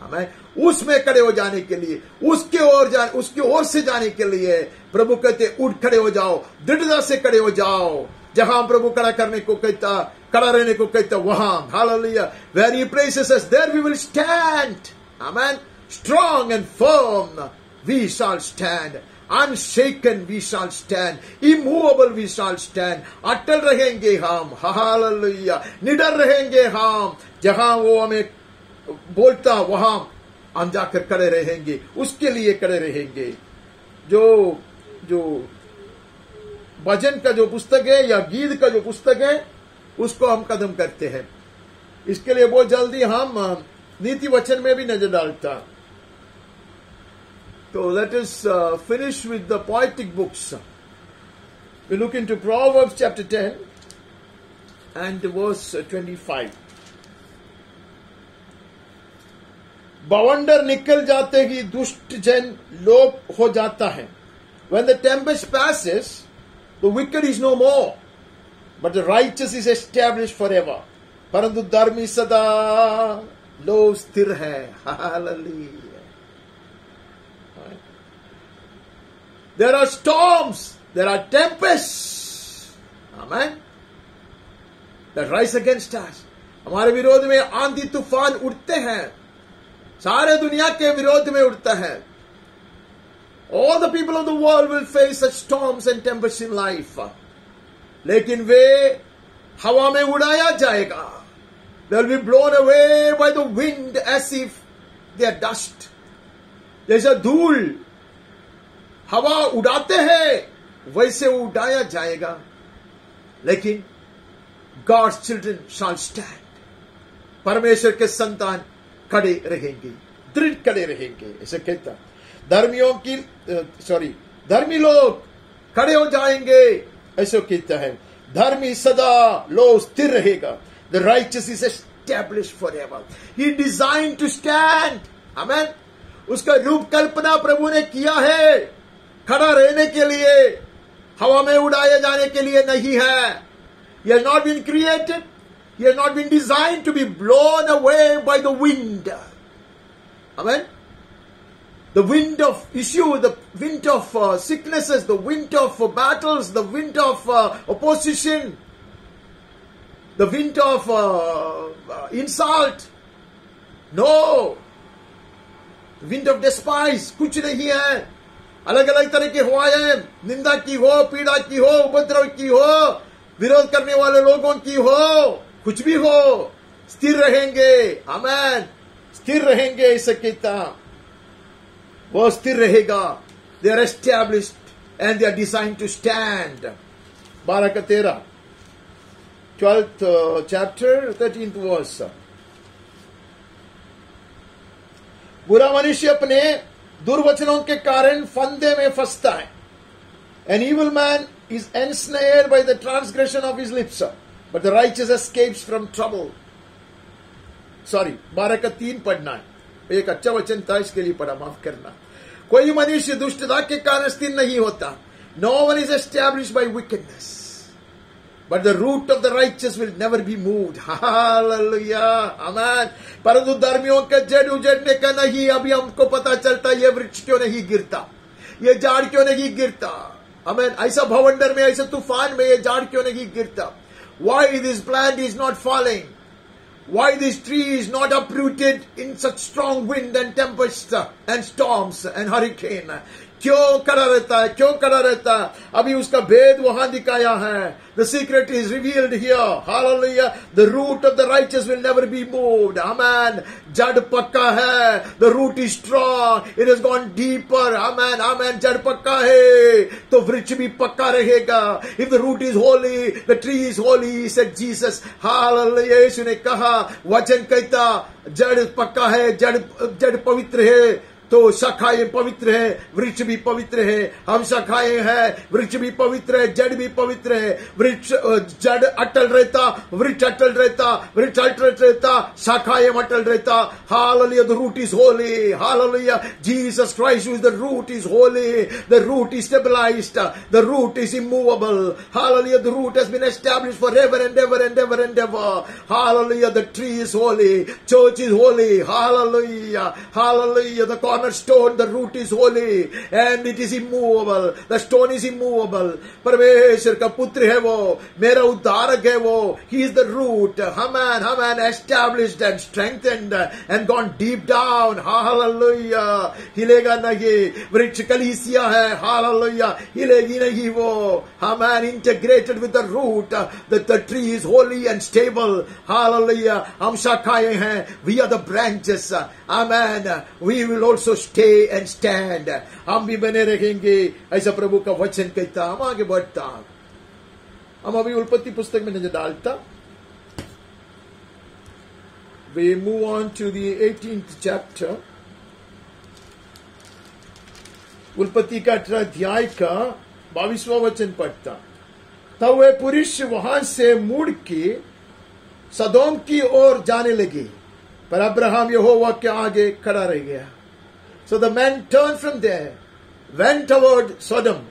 Amen. उसमें खड़े हो जाने के लिए, उसके ओर से जाने के लिए प्रभु कहते, उठ खड़े हो जाओ, दृढ़ता से खड़े हो जाओ. जहां प्रभु खड़ा करने को कहता, खड़ा रहने को कहता, वहां hallelujah, where he places us, there we will stand. Amen. Strong and firm we shall stand. Unshaken we shall stand. Immovable we shall stand. अटल रहेंगे हम. हालेलुया. निडर रहेंगे हम. जहां वो हमें बोलता, वहां हम जाकर खड़े रहेंगे, उसके लिए खड़े रहेंगे. जो भजन का जो पुस्तक है या गीत का जो पुस्तक है, उसको हम कदम करते हैं. इसके लिए बहुत जल्दी हम नीति वचन में भी नजर डालता. तो let us finish with the poetic books. We look into Proverbs chapter 10 and verse 25. बवंडर निकल जाते ही दुष्ट जन लोप हो जाता है. When the tempest passes, the wicked is no more, but the righteous is established forever. परंतु धर्मी सदा लोभ स्थिर है. Hallelujah. There are storms, there are tempests, amen, that rise against us. हमारे विरोध में आंधी तूफान उठते हैं, सारे दुनिया के विरोध में उठता है. All the people of the world will face such storms and tempests in life. लेकिन वे हवा में उड़ाया जाएगा. They will be blown away by the wind as if they are dust. जैसे धूल हवा उड़ाते हैं, वैसे उड़ाया जाएगा. लेकिन God's children shall stand. परमेश्वर के संतान खड़े रहेंगे, दृढ़ खड़े रहेंगे. ऐसे कहता, धर्मी लोग खड़े हो जाएंगे, ऐसे कहता है. धर्मी सदा लोग स्थिर रहेगा. The righteous is established forever. He designed to stand. Amen. उसका रूप कल्पना प्रभु ने किया है, खड़ा रहने के लिए, हवा में उड़ाए जाने के लिए नहीं है. He has not been created. He has not been designed to be blown away by the wind. Amen. The wind of issue, the wind of sicknesses, the wind of battles, the wind of opposition, the wind of insult. No. Wind of despise. कुछ नहीं है. अलग अलग तरह की हवाएं, निंदा की हो, पीड़ा की हो, उपद्रव की हो, विरोध करने वाले लोगों की हो, कुछ भी हो, स्थिर रहेंगे, आमेन, स्थिर रहेंगे। ऐसा कहता, वो स्थिर रहेगा। They are established and they are design to stand. 12 का 13, 12th chapter 13th verse। बुरा मनुष्य अपने दुर्वचनों के कारण फंदे में फंसता है। An evil man is ensnared by the transgression of his lips, but the righteous escapes from trouble। Sorry, 12 का 3 पढ़ना है। एक अच्छा वचन था, इसके लिए पढ़ा, माफ करना। कोई मनुष्य दुष्टता के कारण स्थिर नहीं होता। No one is established by wickedness, but the root of the righteous will never be moved। Hallelujah, amen। परंतु धर्मियों के जड़ उजड़ने का नहीं। अभी हमको पता चलता ये वृक्ष क्यों नहीं गिरता, ये झाड़ क्यों नहीं गिरता, आमेन। ऐसा भवंडर में, ऐसे तूफान में ये झाड़ क्यों नहीं गिरता? Why this plant is not falling? Why this tree is not uprooted in such strong wind and tempest and storms and hurricane? क्यों खड़ा रहता है, क्यों खड़ा रहता है? अभी उसका भेद वहां दिखाया है। The secret is revealed here। Hallelujah। The root of the righteous will never be moved। Amen। जड़ पक्का है। The root is strong। It has gone deeper। Amen। Amen। जड़ पक्का है तो वृक्ष भी पक्का रहेगा। If the root is holy, the tree is holy, said Jesus। Hallelujah। यीशु ने कहा, वचन कहता, जड़ पक्का है, जड़ पवित्र है तो शाखाएं पवित्र है, वृक्ष भी पवित्र है। हम शाखाएं हैं, वृक्ष भी पवित्र है, जड़ भी पवित्र है। वृक्ष जड़ अटल रहता, वृक्ष अटल रहता, वृक्ष अटल रहता, शाखाएं अटल रहता। Hallelujah, the root is holy. Hallelujah, Jesus Christ is the root is holy. The root is stabilized, the root is immovable. Hallelujah, the root has been established forever and ever and ever and ever. Hallelujah, the tree is holy, church is holy. Hallelujah, hallelujah, the cornerstone, the root is holy and it is immovable। The stone is immovable। परमेश्वर का पुत्र है वो, मेरा उद्धारक है वो। He is the root। Amen। Established and strengthened and gone deep down। Hallelujah। हिलेगा नहीं। वृक्ष कलीसिया है। Hallelujah। हिलेगी नहीं वो। Amen। Integrated with the root। The tree is holy and stable। Hallelujah। हम शाखाएं हैं। We are the branches। Amen। We will also stay and stand। हम भी बने रहेंगे, ऐसा प्रभु का वचन कहता। हम आगे बढ़ता, हम अभी उत्पत्ति पुस्तक में नजर डालता। We move on to the 18th chapter। उत्पत्ति का 18 अध्याय का 22वां वचन पढ़ता। तब वे पुरुष वहां से मुड़ के सदोम की ओर जाने लगे, पर अब्राहम यहोवा के आगे खड़ा रह गया। So the men turned from there, went toward Sodom,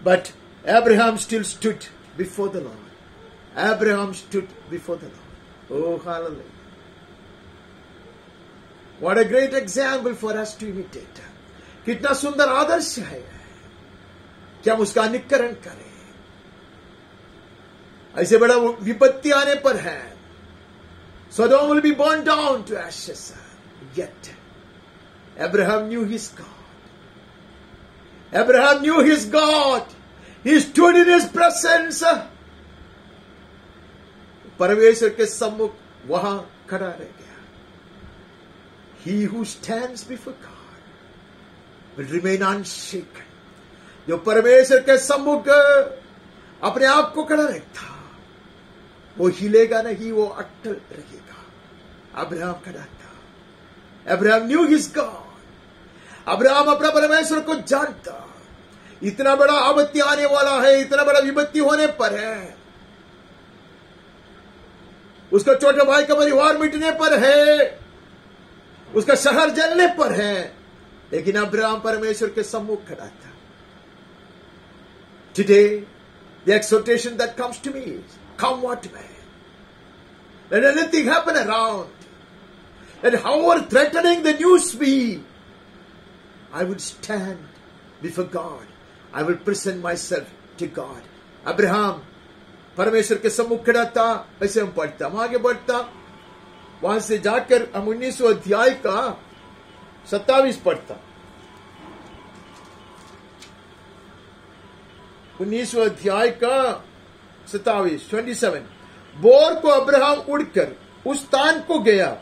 but Abraham still stood before the Lord। Abraham stood before the Lord। Oh, hallelujah। What a great example for us to imitate। कितना सुंदर आदर्श है कि हम उसका अनुकरण करें। ऐसे बड़ा विपत्ति आने पर है, Sodom will be burned down to ashes, yet Abraham knew his God। Abraham knew his God। He stood in his presence। परमेश्वर के सम्मुख वहां खड़ा रह गया। He who stands before God will remain unshaken। जो परमेश्वर के सम्मुख अपने आप को खड़ा रखता, वो हिलेगा नहीं, वो अटल रहेगा। अब्राहम खड़ा था। Abraham new his God. Abraham अपना परमेश्वर को जानता। इतना बड़ा आपत्ति आने वाला है, इतना बड़ा विपत्ति होने पर है, उसका छोटे भाई का परिवार मिटने पर है, उसका शहर जलने पर है, लेकिन अब्राहम परमेश्वर के सम्मुख खड़ा था। Today, the exhortation that comes to me is, come what may, let anything happen around, let however threatening the news be, I would stand before God। I will present myself to God। Abraham परमेश्वर के सम्मुख खड़ा था। ऐसे हम पढ़ता, हम आगे बढ़ता, वहां से जाकर हम 19वें अध्याय का 27 पढ़ता। 19वें अध्याय का 27 बोर को अब्राहम उड़कर उस स्थान को गया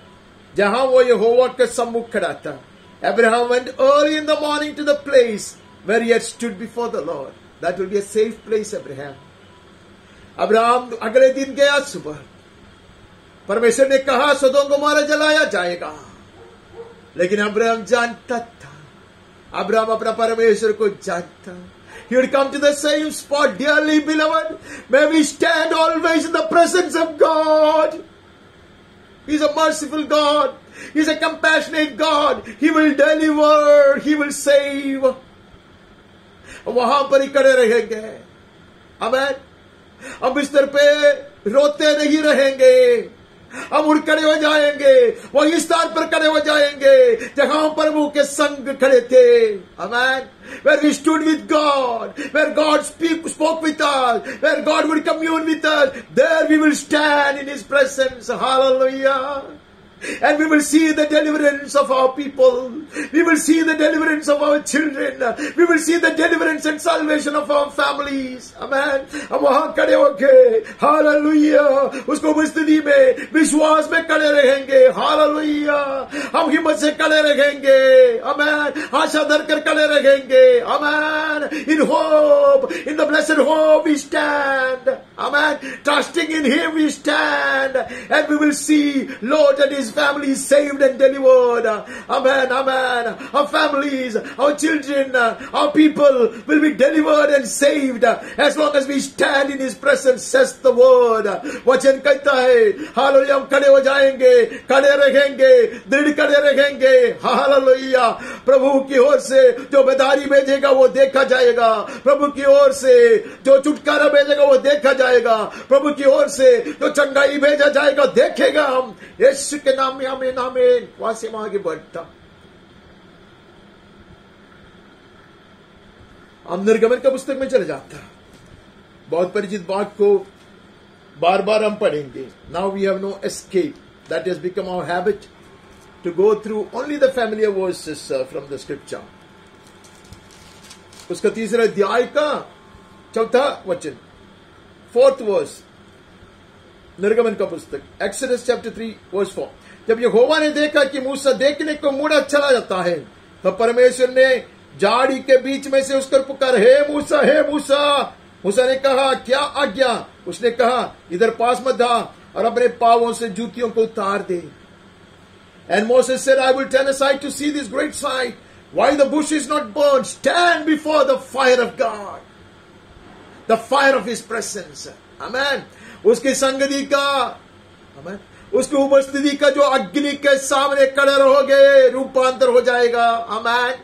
जहां वो यहोवा के सम्मुख खड़ा था. Abraham went early in the morning to the place where he had stood before the Lord. That will be a safe place, Abraham. Abraham अगले दिन गया सुबह. परमेश्वर ने कहा सदोम गोमोरा जलाया जाएगा, लेकिन अब्राहम जानता था, अब्राहम अपना परमेश्वर को जानता. He would come to the same spot. Dearly beloved, may we stand always in the presence of God. He is a merciful God. He is a compassionate God. He will deliver. He will save. वहां पर ही खड़े रहेंगे. आमीन. हम बिस्तर पे रोते नहीं रहेंगे. हम उठ खड़े हो जाएंगे. वही स्थान पर खड़े हो जाएंगे जहां हम प्रभु के संग खड़े थे. आमीन. Where we stood with God, where God spoke with us, where God would commune with us, there we will stand in His presence. Hallelujah. And we will see the deliverance of our people. We will see the deliverance of our children. We will see the deliverance and salvation of our families. Amen. हम वहां खड़े होके hallelujah उसको उपस्थिति में विश्वास में खड़े रहेंगे. हालेलुया. हम हिम्मत से खड़े रहेंगे. आमेन. आशा धरकर खड़े रहेंगे. आमेन. In hope, in the blessed hope we stand. Amen. Trusting in Him we stand, and we will see Lord and His family saved and delivered. Amen. Amen. Our families, our children, our people will be delivered and saved as long as we stand in His presence, says the word. वचन कहता है hallelujah हम खड़े हो जाएंगे, खड़े रहेंगे, दृढ़ खड़े रहेंगे. हालेलुया. प्रभु की ओर से जो बेदारी भेजेगा वो देखा जाएगा. प्रभु की ओर से जो छुटकारा भेजेगा वो देखा जाएगा. प्रभु की ओर से जो चंगाई भेजा जाएगा देखेगा हम. यीशु के नाम में आमीन. आमीन. वहां से हम आगे बढ़ता. हम निर्गमन का पुस्तक में चले जाता. बहुत परिचित बात को बार बार हम पढ़ेंगे. Now we have no escape. That has become our habit to go through only the familiar verses from the scripture. उसका तीसरा अध्याय का चौथा वचन, 4th verse, निर्गमन का पुस्तक, Exodus chapter 3 verse 4. जब यहोवा ने देखा कि मूसा देखने को मुड़ा चला जाता है, तब परमेश्वर ने झाड़ी के बीच में से उसकर पुकार, हे मूसा, हे मूसा. मूसा ने कहा, क्या आज्ञा? उसने कहा, इधर पास मत आ और अपने पांवों से जूतियों को उतार दे. And Moses said, I will turn aside to see this great sight. Why the bush is not burned? Stand before the fire of God. The fire of His presence. Amen. उसकी संगति का, Amen, उसकी उपस्थिति का जो अग्नि के सामने खड़े रहोगे रूपांतर हो जाएगा. Amen.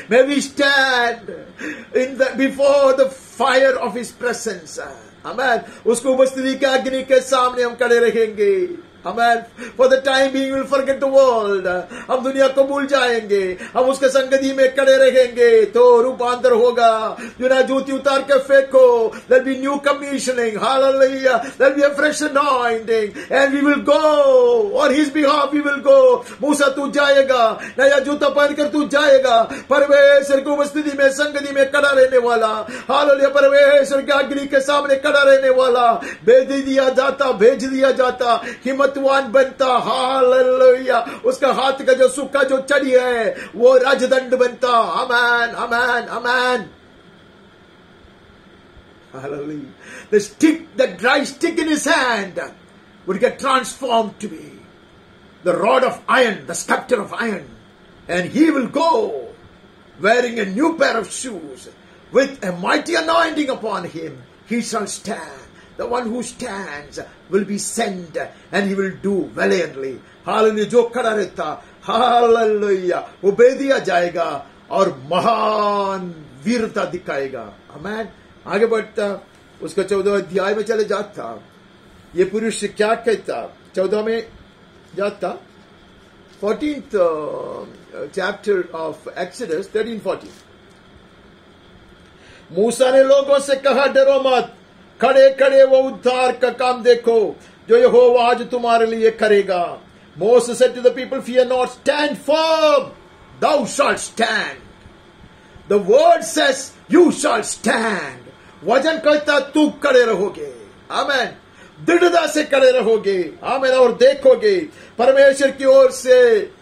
May we stand before the fire of His presence. Amen. उसकी उपस्थिति के अग्नि के सामने हम खड़े रहेंगे. Amen. For the time being, we will forget the world. हम दुनिया को भूल जाएंगे. हम उसके संगति में खड़े रहेंगे तो रूपांतर होगा. जो ना जूती उतार के फेंको. There'll be new commissioning. Hallelujah. There'll be a fresh anointing. And we will go. On His behalf we will go. मूसा तू जाएगा. नया जूता पहनकर तू जाएगा. परमेश्वर की उपस्थिति में संगति में खड़ा रहने वाला. हालेलुया. परमेश्वर के अग्नि के सामने खड़ा रहने वाला. भेज दिया जाता. हिम्मतवान बनता. हालेलुया. उसका हाथ का जो सूखा जो चढ़ी है वो राजदंड बनता. आमेन. आमेन. आमेन. Hallelujah. The dry stick in his hand would get transformed to be the rod of iron, the scepter of iron. And he will go wearing a new pair of shoes with a mighty anointing upon him. He shall stand. The one who stands will be sent and he will do valiantly. Hallelujah. जो खड़ा रहता, hallelujah, वो भेज दिया जाएगा और महान वीरता दिखाएगा. आमेन. आगे बढ़ता, उसका 14 अध्याय में चले जाता. ये पुरुष क्या कहता? 14 में जाता. 14th chapter of Exodus 13-14. मूसा ने लोगों से कहा, डरो मत, खड़े खड़े वो उद्धार का काम देखो जो यहोवा आज तुम्हारे लिए करेगा. Moses said to the people, fear not, stand firm, thou shalt stand. The word says you shall stand. वचन कहता तू खड़े रहोगे. आमेन. दृढ़ता से खड़े रहोगे, आमीन, और देखोगे परमेश्वर की ओर से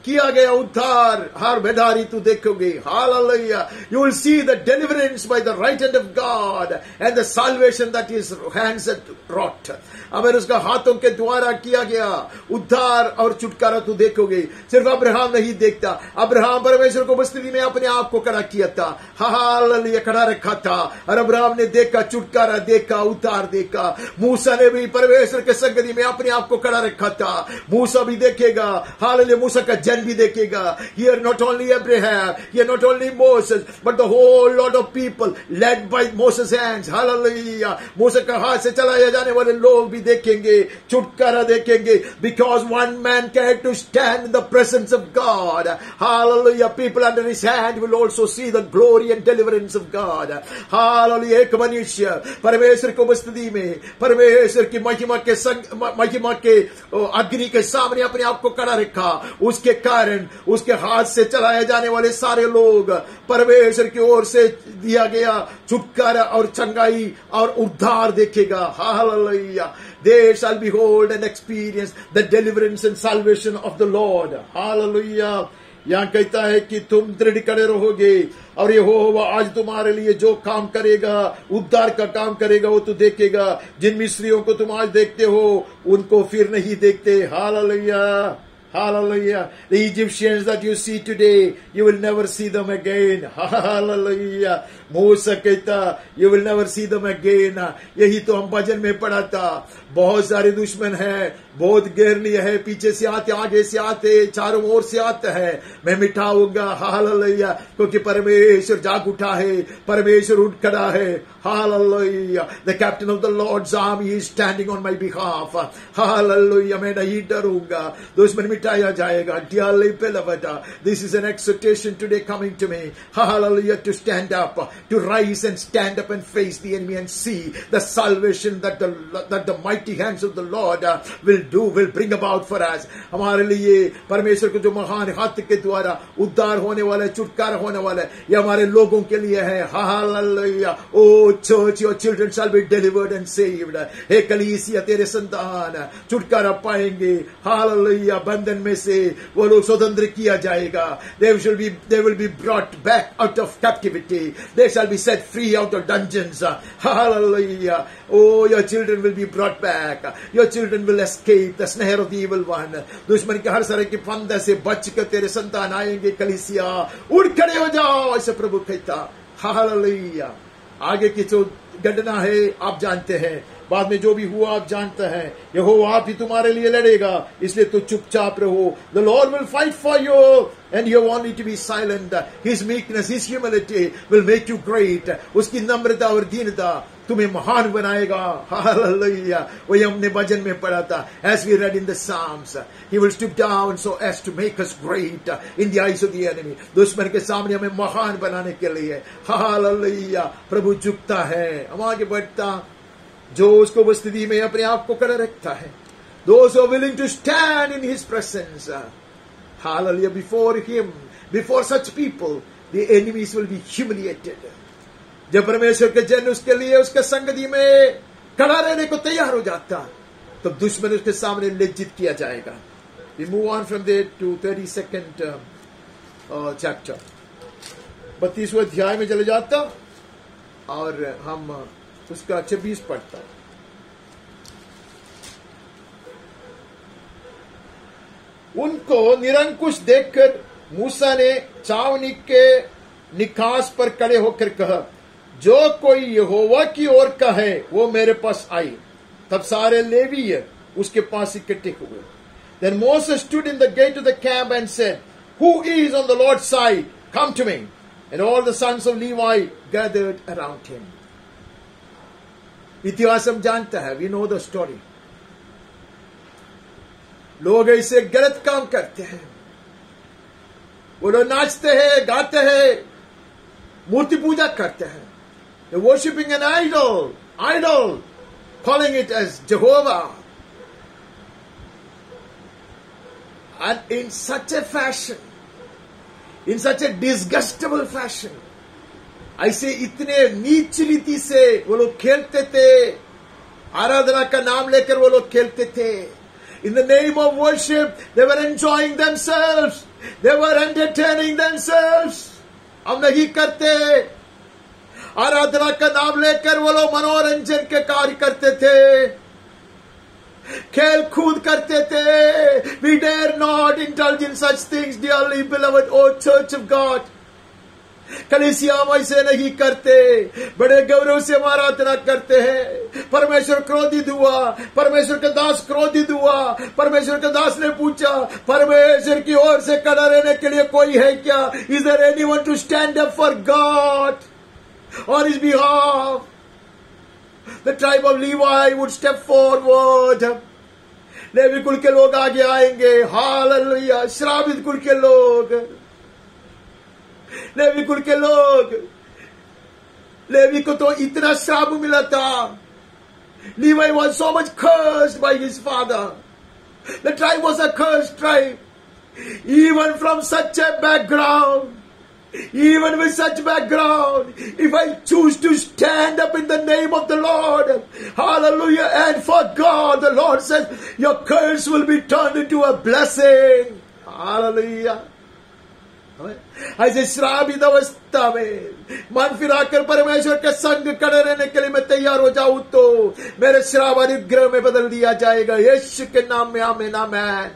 किया गया उद्धार हर बेदारी तू देखोगे। Hallelujah, you will see the deliverance by the right hand of God and the salvation that his hands had wrought। अगर उसका हाथों के द्वारा किया गया उद्धार और छुटकारा तू देखोगे। सिर्फ अब्राहम नहीं देखता, अब्राहम परमेश्वर को बस्ती में अपने आप को खड़ा किया था, हालेलुया, खड़ा रखा था, और अब्राहम ने देखा, छुटकारा देखा, उद्धार देखा। मूसा ने भी परमेश्वर के संगति में अपने आप को खड़ा रखा था, मूसा भी देखेगा, हालेलुया, मूसा का जन भी देखेगा। Here not only Abraham, here not only Moses, but the whole lot of people led by Moses' hands, hallelujah, मूसा का हाथ से चलाया जाने वाले लोग भी देखेंगे, छुटकारा देखेंगे, because one man came to stand in the presence of God, hallelujah, people under his hand will also see the glory and deliverance of God, hallelujah। एक मनुष्य परमेश्वर को उपस्थिति में परमेश्वर की महिमा के अग्नि के सामने अपने आप को खड़ा रखा, उसके कारण उसके हाथ से चलाए जाने वाले सारे लोग परमेश्वर की ओर से दिया गया छुटकारा और चंगाई और उद्धार देखेगा। Hallelujah, they shall behold and experience the deliverance and salvation of the Lord। Hallelujah, यहाँ कहता है कि तुम दृढ़ खड़े रहोगे और यहोवा आज तुम्हारे लिए जो काम करेगा, उद्धार का काम करेगा, वो तू देखेगा। जिन मिस्रियों को तुम आज देखते हो उनको फिर नहीं देखते। Hallelujah, hallelujah, the Egyptians that you see today, you will never see them again। hallelujah, मूसा कहता you will never see them again। यही तो हम भजन में पढ़ा था, बहुत सारे दुश्मन हैं, बहुत गैरनी है, पीछे से आते, आगे से आते, चारों ओर से आता है, मैं मिटाऊंगा। हालेलुया, क्योंकि परमेश्वर जाग उठा है, परमेश्वर उठ खड़ा है। Hallelujah, the captain of the Lord's army is standing on my behalf। Hallelujah, मैं नहीं डरूंगा, दुश्मन मिटाया जाएगा। Dearly beloved, this is an exhortation today coming to me, hallelujah, to stand up, to rise and stand up and face the enemy and see the salvation that the mighty hands of the Lord will bring about for us। हमारे लिए परमेश्वर को जो महान हाथ के द्वारा उद्धार होने वाला है, छुटकारा होने वाला है, ये हमारे लोगों के लिए है। Hallelujah, oh church, your children shall be delivered and saved. हे कलीसिया, तेरे संतान छुटकारा पाएंगे। हालेलुया, बंधन में से वो लोग स्वतंत्र किया जाएगा। They will be brought back out of captivity। They shall be set free out of dungeons। Hallelujah, oh, your children will be brought back। Your children will escape the snare of the evil one। दुश्मन के हर तरह के फंदे से बच कर तेरे संतान आएंगे। कलीसिया, उठ खड़े हो जाओ, ऐसे प्रभु कहता। हालेलुया, आगे की जो घटना है आप जानते हैं, बाद में जो भी हुआ आप जानते हैं। यहोवा आप ही तुम्हारे लिए लड़ेगा, इसलिए तो चुपचाप रहो। The Lord will fight for you and you want it to be silent। His meekness, His humility will make you great। उसकी नम्रता और दीनता तुम्हें महान बनाएगा। हालेलुया, वही हमने भजन में पढ़ा था, as we read in the Psalms, He will stoop down so as to make us great in the eyes of the enemy। दुश्मन के सामने हमें महान बनाने के लिए हालेलुया प्रभु झुकता है। हम आगे बढ़ता, जो उसको उपस्थिति में अपने आप को खड़ा रखता है। Those who are willing to stand in His presence, hallelujah, before Him, before such people, the enemies will be humiliated। जब परमेश्वर के जन उसके लिए उसके संगति में खड़ा रहने को तैयार हो जाता, तो दुश्मन उसके सामने लज्जित किया जाएगा। We move on from there to 32nd chapter। 32वें अध्याय में चले जाता और हम उसका 26 पढ़ता। उनको निरंकुश देखकर मूसा ने छावनी के निकास पर खड़े होकर कहा, जो कोई यहोवा की ओर का है वो मेरे पास आए। तब सारे लेवीय उसके पास इकट्ठे हुए। Then Moses stood in the gate of the camp and said, Who is on the Lord's side? Come to me। And all the sons of Levi gathered around him। इतिहास हम जानता है, we know the story। लोग ऐसे गलत काम करते हैं, वो लोग नाचते हैं, गाते हैं, मूर्ति पूजा करते हैं। They're worshipping an idol, calling it as Jehovah, and in such a fashion, in such a disgustable fashion, ऐसे इतने नीच रीति से वो लोग खेलते थे, आराधना का नाम लेकर वो लोग खेलते थे. In the name of worship, they were enjoying themselves. They were entertaining themselves. हम नहीं करते. आराधना का नाम लेकर वो लोग मनोरंजन के कार्य करते थे, खेल कूद करते थे. We dare not indulge in such things, dearly beloved, O Church of God. कलीसिया हम ऐसे नहीं करते. बड़े गौरव से हम आराधना करते हैं. परमेश्वर क्रोधित हुआ. परमेश्वर का दास क्रोधित हुआ. परमेश्वर का दास ने पूछा, परमेश्वर की ओर से खड़ा रहने के लिए कोई है क्या? Is there anyone to stand up for God on his behalf? The tribe of Levi would step forward. Levi कुल के लोग आगे आएंगे. हालेलुया. श्रापित कुल के लोग, लेवी कुल के लोग. लेवी को तो इतना श्राप मिला था. Levi was so much cursed by his father. The tribe was a cursed tribe. Even from such a background, even with such background, if I choose to stand up in the name of the Lord, hallelujah, and for God, the Lord says, your curse will be turned into a blessing. Hallelujah. ऐसे श्रापित अवस्था में मन फिराकर परमेश्वर के संग खड़े रहने के लिए मैं तैयार हो जाऊं तो मेरे श्राप अनुग्रह में बदल दिया जाएगा. यीशु के नाम में आमीन आमीन.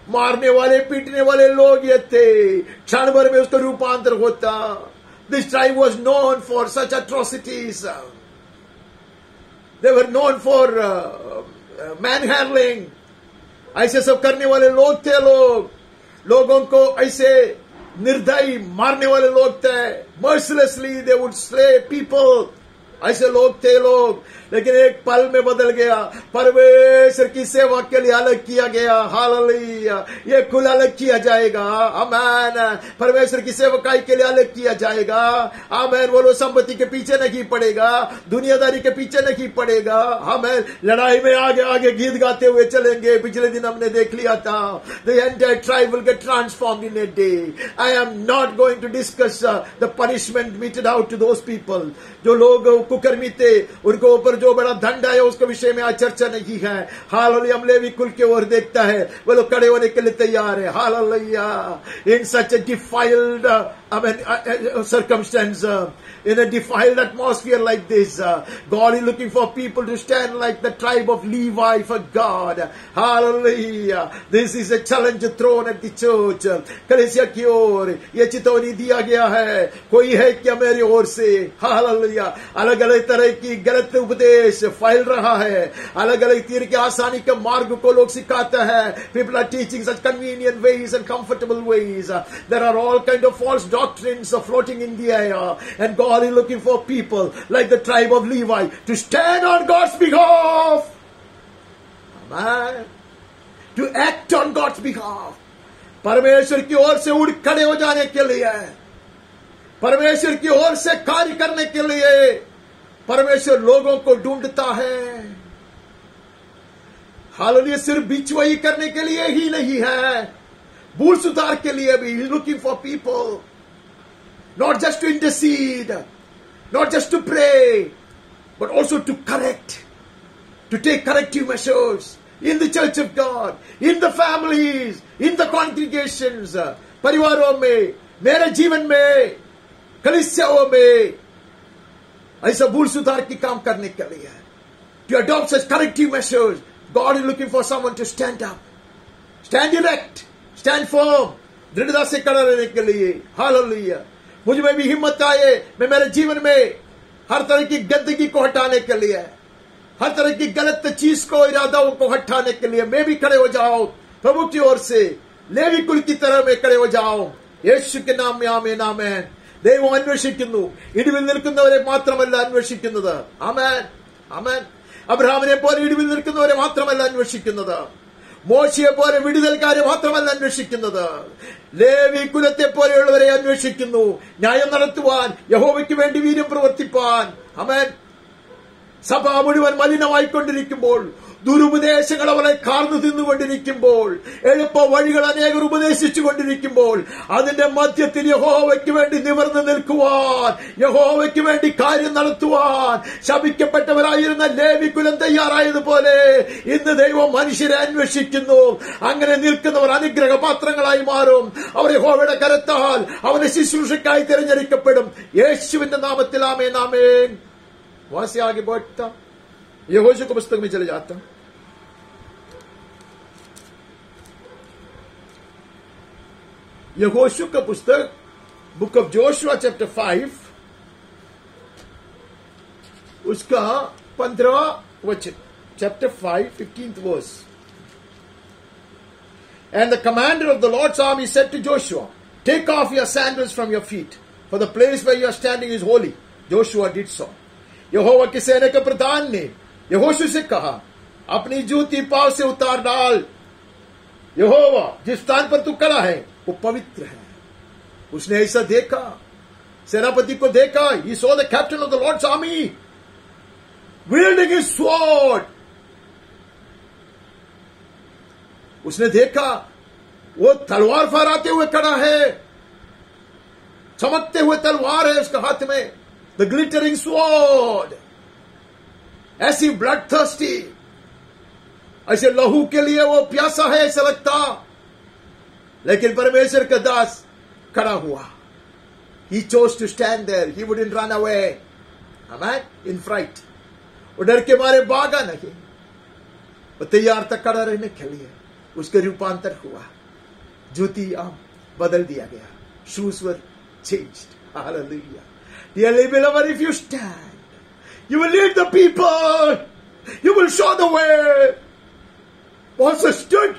मारने वाले पीटने वाले लोग ये थे. क्षण भर में उसका रूपांतर होता. This tribe was known for such atrocities. They were known for manhandling. ऐसे सब करने वाले लोग थे. लोगों को ऐसे निर्दयी मारने वाले लोग थे. Mercilessly they would slay people. ऐसे लोग थे लोग. लेकिन एक पल में बदल गया. परमेश्वर की सेवा के लिए अलग किया गया. हालेलुया. ये कुल अलग किया जाएगा. आमीन. परमेश्वर की सेवकाई के लिए अलग किया जाएगा. आमीन. वो लोग संपत्ति के पीछे नहीं पड़ेगा, दुनियादारी के पीछे नहीं पड़ेगा. आमीन. लड़ाई में आगे आगे गीत गाते हुए चलेंगे. पिछले दिन हमने देख लिया था. The entire tribe will get transformed in a day. I am not going to discuss the punishment meted out to those people. जो लोग कुकर्मी थे, उनको ऊपर जो बड़ा दंड आया उसके विषय में आज चर्चा नहीं है. हालेलुया. हम लेवी कुल के ओर देखता है. वो लोग खड़े होने के लिए तैयार है. Hallelujah. In such a defiled circumstance, in a defiled atmosphere like this, God is looking for people to stand like the tribe of Levi for God. Hallelujah. This is a challenge thrown at the church. कलीसिया की ओर ये चेतावनी दिया गया है. कोई है क्या मेरी ओर से? हालेलुया. अलग अलग तरह की गलत उपदेश फैल रहा है. अलग अलग तीर के आसानी के मार्ग को लोग सिखाते हैं. People are teaching such convenient ways and comfortable ways. There are all kind of false doctrines floating in the air, and God is looking for people like the tribe of Levi to stand on God's behalf. Amen. To act on God's behalf. परमेश्वर की ओर से उड़ खड़े हो जाने के लिए, परमेश्वर की ओर से कार्य करने के लिए परमेश्वर लोगों को ढूंढता है. हालेलुया. सिर्फ बिचवाई करने के लिए ही नहीं है, भूल सुधार के लिए भी. He is looking for people, not just to intercede, not just to pray, but also to correct, to take corrective measures in the church of God, in the families, in the congregations, परिवारों में, मेरे जीवन में, कलीसियाओं में ऐसा भूल सुधार की काम करने के लिए. To adopt such corrective measures, God is looking for someone to stand up, stand erect, stand firm, दृढ़ता से खड़ा रहने के लिए. हालेलुया. मुझ में भी हिम्मत आए, मैं मेरे जीवन में हर तरह की गंदगी को हटाने के लिए, हर तरह की गलत चीज को, इरादाओं को हटाने के लिए मैं भी खड़े हो जाऊं. प्रभु की ओर से लेवी कुल की तरह मैं खड़े हो जाऊं. യേശു के नाम में आमीन आमीन. ദൈവം അന്വേഷിക്കുന്നു, ഇടിവിൽ നിൽക്കുന്നവരെ മാത്രമല്ല അന്വേഷിക്കുന്നത്. ആമേൻ ആമേൻ. അബ്രഹാമിനെ പോലെ ഇടിവിൽ നിൽക്കുന്നവരെ മാത്രമല്ല അന്വേഷിക്കുന്നത്. മോശയെ പോലെ വിടുതൽക്കാരെ മാത്രമല്ല അന്വേഷിക്കുന്നത്. ലേവി കുലത്തെ പോലെയുള്ളവരെ അന്വേഷിക്കുന്നു. ന്യായം നടത്തുവാൻ, യഹോവയ്ക്ക് വേണ്ടി വീര്യം പ്രവർത്തിപ്പാൻ. ആമേൻ. സഭ മുഴുവൻ മലിനമായിക്കൊണ്ടിരിക്കുമ്പോൾ ദുരുപദേശങ്ങൾ അവനെ കാർന്നു തിന്നുകൊണ്ടിരിക്കുമ്പോൾ, എളുപ്പ വഴികൾ അനേകർ ഉപദേശിച്ചു കൊണ്ടിരിക്കുമ്പോൾ, അതിന്റെ മധ്യത്തിൽ യഹോവയ്ക്ക് വേണ്ടി നിവർന്നു നിൽക്കുവാൻ, യഹോവയ്ക്ക് വേണ്ടി കാര്യം നടത്തുവാൻ ശപിക്കപ്പെട്ടവരായിരുന്ന ലേവികുലം തയ്യാറായതുപോലെ ഇന്ന് ദൈവം മനുഷ്യരെ അന്വേഷിക്കുന്നു. അങ്ങനെ നിൽക്കുന്നവർ അനുഗ്രഹപാത്രങ്ങളായി മാറും. അവർ യഹോവയുടെ കരത്താൽ അവന്റെ ശുശ്രൂഷയ്ക്കായി തിരഞ്ഞെടുക്കപ്പെടും. യേശുവിന്റെ नामത്തിൽ आमेन आमेन। वहां से आगे बढ़ता यहोशू की पुस्तक में चले जाता। यहोशू का पुस्तक बुक ऑफ जोशुआ चैप्टर 5 उसका 15वां वचन, chapter 5 15th verse। And the commander of the Lord's army said to Joshua, take off your sandals from your feet, for the place where you are standing is holy. Joshua did so. यहोवा की सेना के प्रधान ने यहोशू से कहा, अपनी जूती पांव से उतार डाल। यहोवा जिस स्थान पर तू खड़ा है वो पवित्र है। उसने ऐसा देखा, सेनापति को देखा। He saw the captain of the Lord's army wielding his sword। उसने देखा वो तलवार फहराते हुए खड़ा है, चमकते हुए तलवार है उसका हाथ में, द ग्लिटरिंग स्वॉर्ड। ऐसी ब्लड थर्स्टी, ऐसे लहू के लिए वो प्यासा है ऐसा लगता, लेकिन परमेश्वर का दास खड़ा हुआ। He chose to stand there. He wouldn't run away. Amen? In fright. वो डर के मारे भागा नहीं, वो तैयार था खड़ा रहने के लिए। उसका रूपांतर हुआ, जूती बदल दिया गया, shoes were changed. Hallelujah. Dearly beloved, if you stand, you will lead the people. You will show the way. Moses stood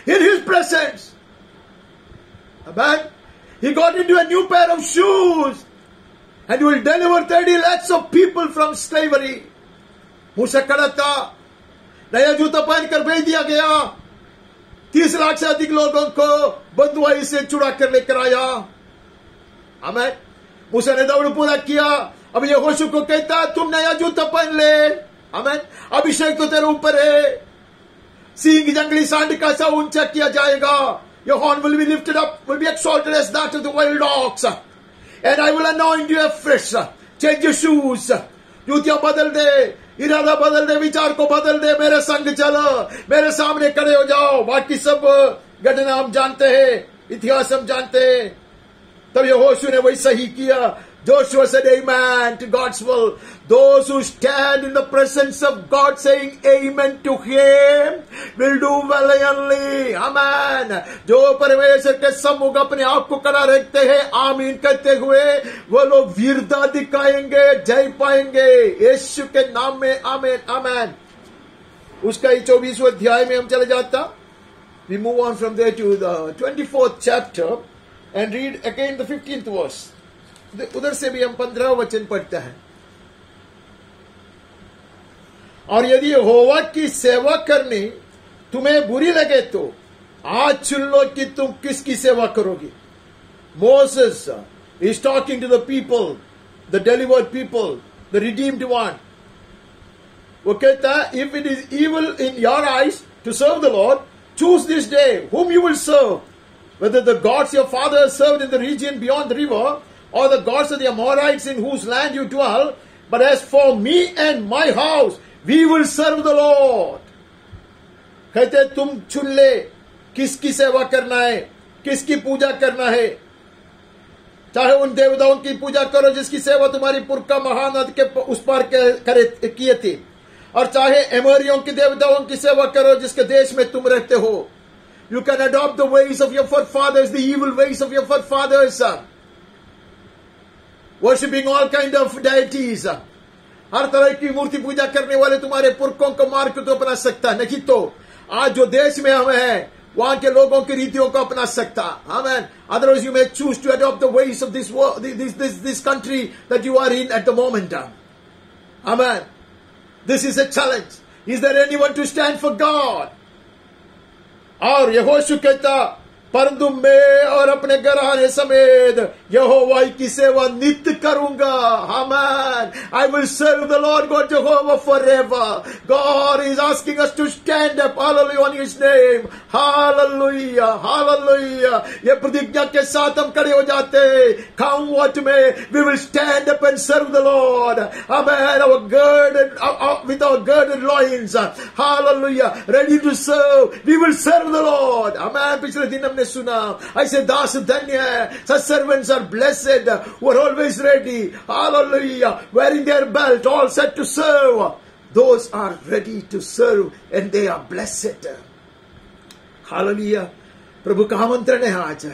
in his presence. Amen. He got into a new pair of shoes and he will deliver 30 lakhs of people from slavery. मूसा खड़ा था, नया जूता पहनकर भेज दिया गया। 30 लाख से अधिक लोगों को बंधुआई से छुड़ा कर लेकर आया। आमीन। मूसा ने दौड़ पूरा किया। अब यहोशू को कहता, तुम नया जूता पहन ले। आमीन। अभिषेक तो तेरे ऊपर है। सींग जंगली सांड का सा ऊंचा किया जाएगा। Your horn will be lifted up, will be exalted as that of the wild ox, and I will anoint you afresh. Change your shoes. जूतियां बदल दे, इरादा बदल दे, विचार को बदल दे, मेरे संग चलो, मेरे सामने खड़े हो जाओ। बाकी सब घटना हम जानते हैं, इतिहास हम जानते हैं। तब यहोशू ने वैसा ही किया। Joshua said amen to God's will. Those who stand in the presence of God saying amen to him will do valiantly. Amen. जो परमेश्वर के सम्मुख अपने आप को खड़ा रखते हैं आमीन कहते हुए, वो लोग वीरता दिखाएंगे, जय पाएंगे यीशु के नाम में। आमीन आमीन। उसका ही 24वें अध्याय में हम चले जाता। We move on from there to the 24th chapter and read again the 15th verse. उधर से भी हम 15 वचन पढ़ते हैं। और यदि यहोवा की सेवा करनी तुम्हें बुरी लगे तो आज चुन लो कि तुम किसकी सेवा करोगे। Moses is talking to the people, the delivered people, the redeemed one. वो कहता है, if it is evil in your eyes to serve the Lord, choose this day whom you will serve, whether the gods your fathers served in the region beyond the river, or the gods of the Amorites in whose land you dwell. But as for me and my house, we will serve the Lord. कहते तुम चुन ले किसकी सेवा करना है, किसकी पूजा करना है। चाहे उन देवताओं की पूजा करो जिसकी सेवा तुम्हारी पुरखा महानद के उस पार किए थे, और चाहे एमोरियों की देवताओं की सेवा करो जिसके देश में तुम रहते हो। You can adopt the ways of your forefathers, the evil ways of your forefathers, worshipping all kind of deities. हर तरह की मूर्ति पूजा करने वाले तुम्हारे पुरखों को मार्ग तो अपना सकता, नहीं तो आज जो देश में हम हैं वहां के लोगों की रीतियों को अपना सकता। Amen. Otherwise you may choose to adopt the ways of this country that you are in at the moment. Amen. This is a challenge. Is there anyone to stand for God? और यहोशू कहता, परंतु मैं और अपने घराने समेत यहोवा की सेवा नित्य करूंगा। आमीन। I will serve the Lord God Jehovah forever. God is asking us to stand up, hallelujah, on His name. Hallelujah, hallelujah. ये प्रतिज्ञा के साथ हम खड़े हो जाते. Come what may, we will stand up and serve the Lord. Amen. With our girded loins, hallelujah, ready to serve. We will serve the Lord. Amen. पिछले दिन हमने सुना, ऐसे दास धन्य है. Such servants are blessed, who are always ready. Hallelujah. Wearing their belt, all set to serve. Those are ready to serve and they are blessed. Hallelujah. प्रभु का आमंत्रण है आज.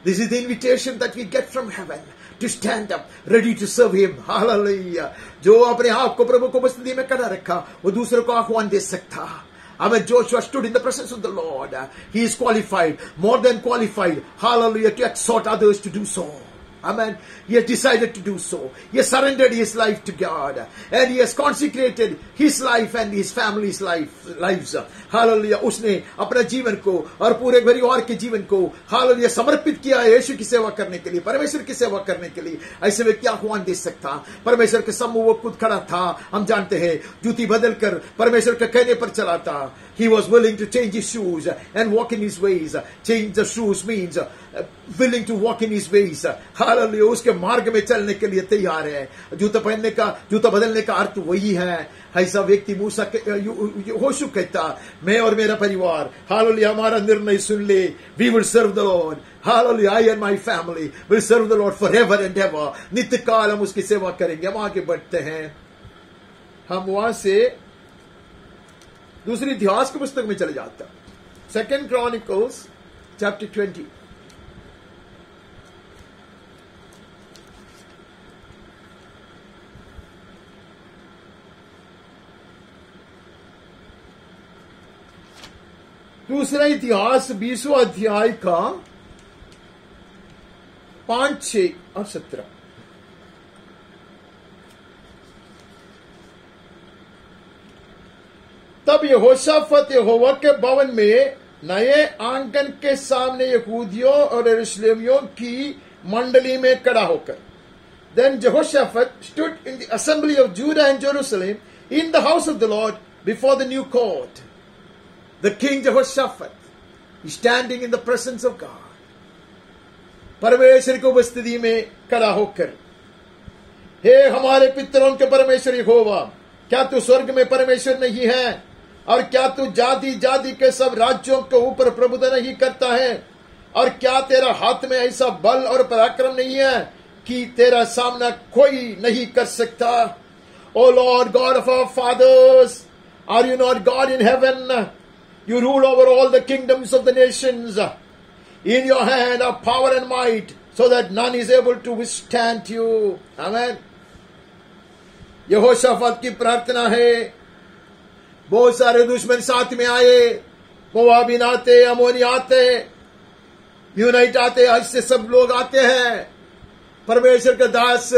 This is the invitation that we get from heaven. To stand up, ready to serve Him. Hallelujah. जो अपने आप को प्रभु को उपस्थिति में खड़ा रखा, वो दूसरों को आह्वान दे सकता. Amen. Joshua stood in the presence of the Lord. He is qualified, more than qualified. Hallelujah. To exhort others to do so. Amen. He has decided to do so. He has surrendered his life to God. And he has consecrated his life and his family's lives. Hallelujah. उसने अपना जीवन को और पूरे परिवार के जीवन को हालेलुया समर्पित किया है यीशु की सेवा करने के लिए, परमेश्वर की सेवा करने के लिए. ऐसे व्यक्ति आह्वान दे सकता. परमेश्वर के सम्मुख वो खुद खड़ा था. हम जानते हैं जूती बदलकर परमेश्वर के कहने पर चला था. He was willing to change his shoes and walk in his ways. Change the shoes means willing to walk in his ways. Hallelujah. उसके मार्ग में चलने के लिए तैयार है. जूता बदलने का अर्थ वही है. ऐसा व्यक्ति मूसा होशू कहता, मैं और मेरा परिवार हालेलुया हमारा निर्णय सुन ले. We will serve the Lord. Hallelujah. I and my family will serve the Lord forever and ever. नित्य काल हम उसकी सेवा करेंगे. हम आगे बढ़ते हैं. हम वहां से दूसरी इतिहास की पुस्तक में चले जाता. 2 Chronicles chapter 20. दूसरा इतिहास 20वां अध्याय का 5, 6 और 17. तब यहोशाफत यहोवा के भवन में नए आंगन के सामने यहूदियों और यरूशलेमियों की मंडली में खड़ा होकर. Then Jehoshaphat stood in the assembly of Judah and Jerusalem in the house of the Lord before the new court. The king Jehoshaphat is standing in the presence of God. परमेश्वर की उपस्थिति में खड़ा होकर, हे हमारे पितरों के परमेश्वर यहोवा, क्या तू स्वर्ग में परमेश्वर नहीं है? और क्या तू जाति जाति के सब राज्यों के ऊपर प्रभुता नहीं करता है? और क्या तेरा हाथ में ऐसा बल और पराक्रम नहीं है कि तेरा सामना कोई नहीं कर सकता? O Lord God of our fathers, are you not God in heaven? You rule over all the kingdoms of the nations. In your hand are power and might, so that none is able to withstand you. Amen. यहोशाफात की प्रार्थना है. बहुत सारे दुश्मन साथ में आए. मोआबिन आते, अमोनी आते, यूनाइट आते, ऐसे सब लोग आते हैं. परमेश्वर का दास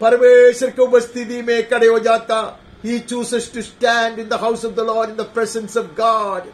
परमेश्वर की उपस्थिति में खड़े हो जाता. He chooses to stand in the house of the Lord in the presence of God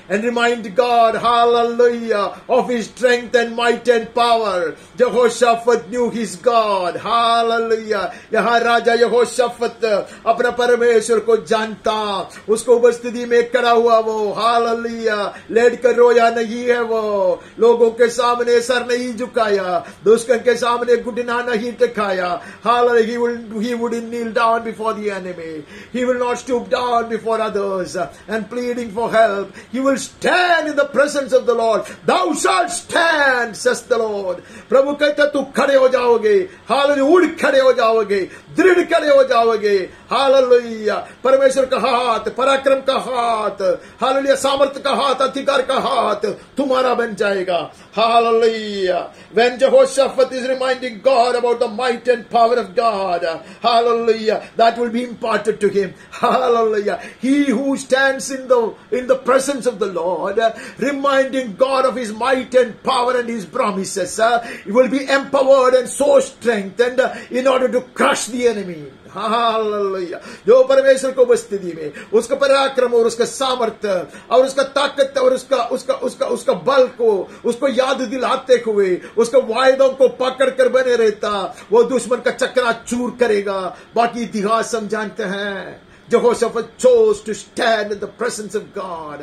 and remind God, hallelujah, of His strength and might and power. Jehoshaphat knew his God. Hallelujah. यहाँ राजा यहोशाफत अपना परमेश्वर को जानता. उसको उपस्थिति में खड़ा हुआ वो. Hallelujah. लेट कर रोया नहीं है वो. लोगों के सामने सर नहीं झुकाया. दुश्मन के सामने घुटना नहीं टिकाया. Hallelujah. He wouldn't kneel down before the enemy. He will not stoop down before others and pleading for help. He will stand in the presence of the Lord. Thou shalt stand, says the Lord. प्रभु कहता तू खड़े हो जाओगे. Hallelujah. उड़ खड़े हो जाओगे. दृढ़ खड़े हो जाओगे. हालेलुया. परमेश्वर का हाथ, पराक्रम का हाथ, हालेलुया, सामर्थ्य का हाथ, अधिकार का हाथ तुम्हारा बन जाएगा. Hallelujah. When Jehoshaphat is reminding God about the might and power of God, hallelujah, that will be imparted to him. Hallelujah. He who stands in the presence of the Lord, reminding God of His might and power and His promises, he will be empowered and so strengthened in order to crush the enemy. Hallelujah. जो परमेश्वर को उपस्थिति में उसका पराक्रम और उसका सामर्थ्य और उसका ताकत और उसका बल को उसको याद दिलाते हुए उसका वायदों को पकड़ कर बने रहता, वो दुश्मन का चकनाचूर करेगा। बाकी इतिहास हम जानते हैं। Jehoshaphat chose to stand in the presence of God.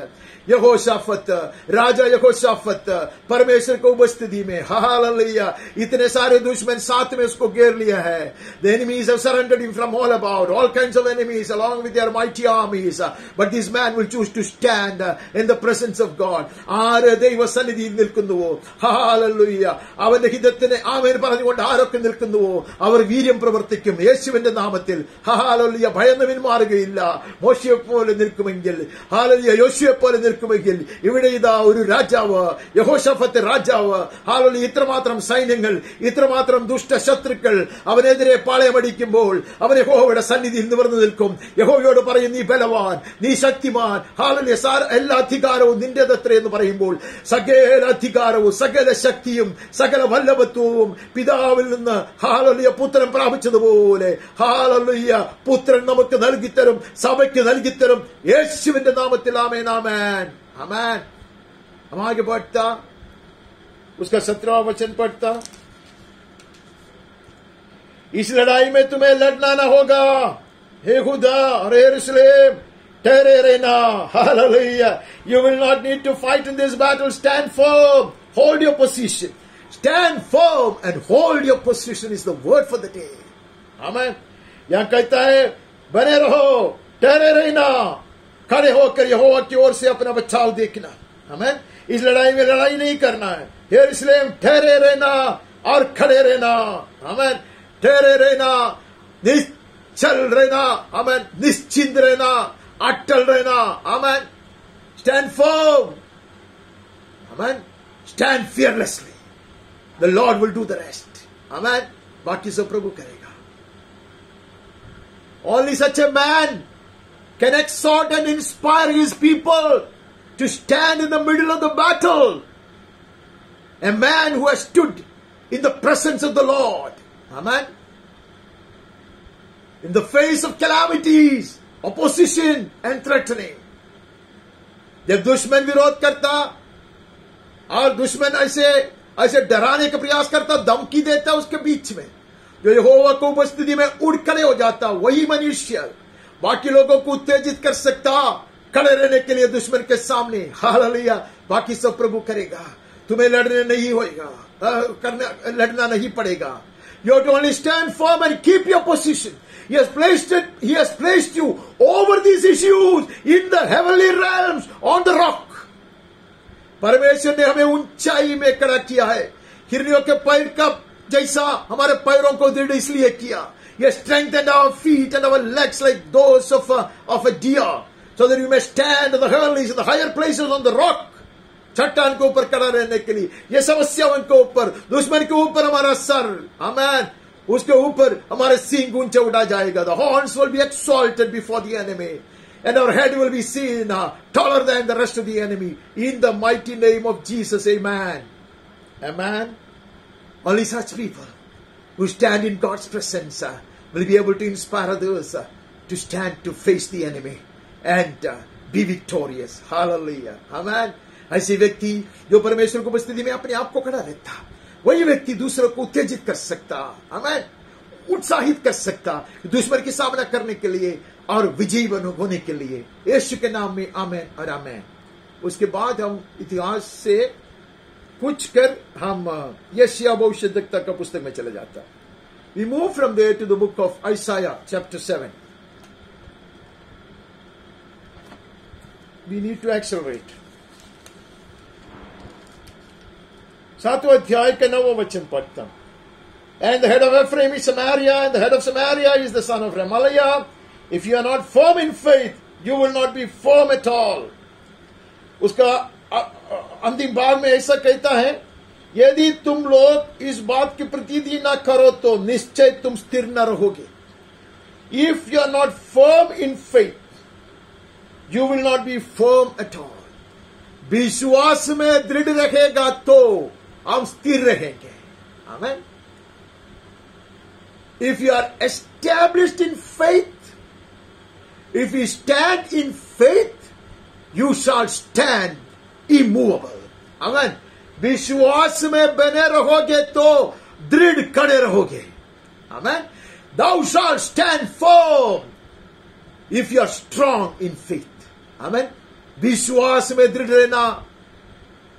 यहोशाफत, राजा यहोशाफत परमेश्वर को उपस्थिति में, हालेलुया, इतने सारे दुश्मन साथ में उसको घेर लिया है। The enemies have surrounded him from all about, all kinds of enemies along with their mighty armies. But this man will choose to stand in the presence of God. ആര് ദൈവസന്നിധിയിൽ നിൽക്കുന്നുവോ, ഹാലെലൂയ, അവന്റെ ഹിതത്തിന് ആമേൻ പറഞ്ഞുകൊണ്ട് ആരൊക്കെ നിൽക്കുന്നുവോ അവർ വീര്യം പ്രവർത്തിക്കും യേശുവിന്റെ നാമത്തിൽ. ഹാലെലൂയ. ഭയന്ന് പിന്മാറുകയില്ല. മോശയെ പോലെ നിൽക്കുമെങ്കിൽ, ഹാലെലൂയ, യോശുവയെ പോലെ നിൽക്കുമെങ്കിൽ, ഇവിടെ ഇതാ ഒരു രാജാവ്, യഹോശാഫത്ത് രാജാവ്, ഹാലെലൂയ, ഇത്രമാത്രം സൈന്യങ്ങൾ, ഇത്രമാത്രം ദുഷ്ടശത്രുക്കൾ അവനെതിരെ പാളയമടിക്കുമ്പോൾ അവൻ യഹോവയുടെ സന്നിധിയിൽ നിവർന്നു നിൽക്കും. യഹോവയോട് പറയും, നീ ബലവാൻ, നീ ശക്തിമാൻ, ഹാലെലൂയ, എല്ലാ അധികാരവും നിന്റേതത്രേ എന്ന് പറയുമ്പോൾ സകല അധികാരവും സകല ശക്തിയും സകല വല്ലഭത്വവും പിതാവിൽ നിന്ന്, ഹാലെലൂയ, പുത്രൻ പ്രാപിച്ചതുപോലെ, ഹാലെലൂയ, പുത്രൻ നമുക്ക് നൽകിത്തരും, സഭയ്ക്ക് നൽകിത്തരും യേശുവിന്റെ നാമത്തിൽ. ആമേൻ, ആമേൻ, आमेन। हम आगे बढ़ता, उसका 17वां वचन पढ़ता। इस लड़ाई में तुम्हें लड़ना ना होगा, हे खुदा और यरूशलेम, ठहरे रहना। Hallelujah. You will not need to fight in this battle. Stand firm, hold your position. Stand firm and hold your position is the word for the day. आमेन। यहां कहता है बने रहो, ठहरे रहना, खड़े होकर यहोवा की ओर से अपना बचाव देखना। आमीन। इस लड़ाई में लड़ाई नहीं करना है, यरूशलेम ठहरे रहना और खड़े रहना। आमीन। ठहरे रहना, निश्चल रहना, आमीन, निश्चिंत रहना, अटल रहना। आमीन। स्टैंड फर्म, आमीन, stand fearlessly. The Lord will do the rest. आमीन। बाकी सब प्रभु करेगा। Only such a man can exhort and inspire his people to stand in the middle of the battle. A man who has stood in the presence of the Lord. Amen. In the face of calamities, opposition and threatening. जब दुश्मन विरोध करता और दुश्मन ऐसे डराने का प्रयास करता, धमकी देता उसके बीच में, जो यहोवा को उपस्थिति में उड़ खड़े हो जाता, वही मनुष्य बाकी लोगों को उत्तेजित कर सकता खड़े रहने के लिए दुश्मन के सामने। हालेलुया। बाकी सब प्रभु करेगा, तुम्हें लड़ने नहीं होगा, लड़ना नहीं पड़ेगा। You have to only stand firm and keep your position. He has placed you over these issues in the heavenly realms on the rock. परमेश्वर ने हमें ऊंचाई में खड़ा किया है, हिरनियों के पैर का जैसा हमारे पैरों को दृढ़ इसलिए किया। He has strengthened our feet and our legs like those of a deer, so that we may stand in the heavenlies, in the higher places on the rock. चट्टान के ऊपर खड़ा रहने के लिए, ये समस्याओं के ऊपर, दुश्मन के ऊपर हमारा सर, आमीन, उसके ऊपर हमारे सींग ऊंचे उठा जाएगा। The horns will be exalted before the enemy, and our head will be seen taller than the rest of the enemy. In the mighty name of Jesus, amen. Amen. Only such people who stand in God's presence will be able to inspire others to stand to face the enemy and be victorious. Hallelujah. Amen. ऐसे व्यक्ति जो परमेश्वर की उपस्थिति में अपने आप को खड़ा रहता, वही व्यक्ति दूसरों को उत्तेजित कर सकता, आमीन, उत्साहित कर सकता दुश्मन की सामना करने के लिए और विजयी होने के लिए। यीशु के नाम में आमीन और आमीन। उसके बाद हम इतिहास से कुछ कर हम यशायाह भविष्यद्वक्ता का पुस्तक में चले जाता। We move from there to the book of Isaiah chapter 7. We need to accelerate. 7वां अध्याय का 9वां वचन पढ़ता। And the head of Ephraim is Samaria, and the head of Samaria is the son of Remaliah. If you are not firm in faith, you will not be firm at all. उसका अंतिम भाग में ऐसा कहता है, यदि तुम लोग इस बात की प्रतीति न करो तो निश्चय तुम स्थिर न रहोगे। If you are not firm in faith, you will not be firm at all. विश्वास में दृढ़ रहेगा तो हम स्थिर रहेंगे। आमीन। if you are established in faith, if you stand in faith, you shall stand immovable. Amen. विश्वास में बने रहोगे तो दृढ़ खड़े रहोगे. Amen. Thou shalt stand firm if you are strong in faith. Amen. विश्वास में दृढ़ रहना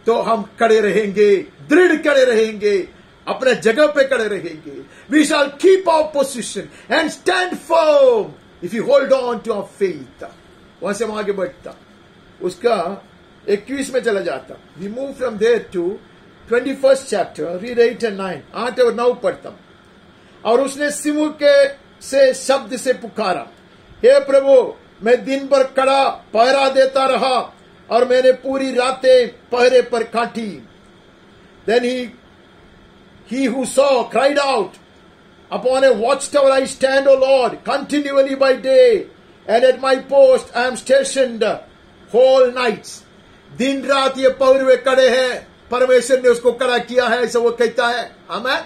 तो हम खड़े रहेंगे, दृढ़ खड़े रहेंगे, अपने जगह पे खड़े रहेंगे. We shall keep our position and stand firm if you hold on to our faith. वहां से हम आगे बढ़ता, उसका 21 में चला जाता. We move from there to 21st chapter, read 8 and 9. 8 और 9 पढ़ता. और उसने सिंह के से शब्द से पुकारा, हे प्रभु, मैं दिन भर खड़ा पहरा देता रहा और मैंने पूरी रातें पहरे पर काटी. Then he who saw cried out, upon a watchtower I stand, O Lord, continually by day, and at my post I am stationed whole nights. दिन रात ये पहरे खड़े हैं. परमेश्वर ने उसको खड़ा किया है, ऐसा वो कहता है. आमीन.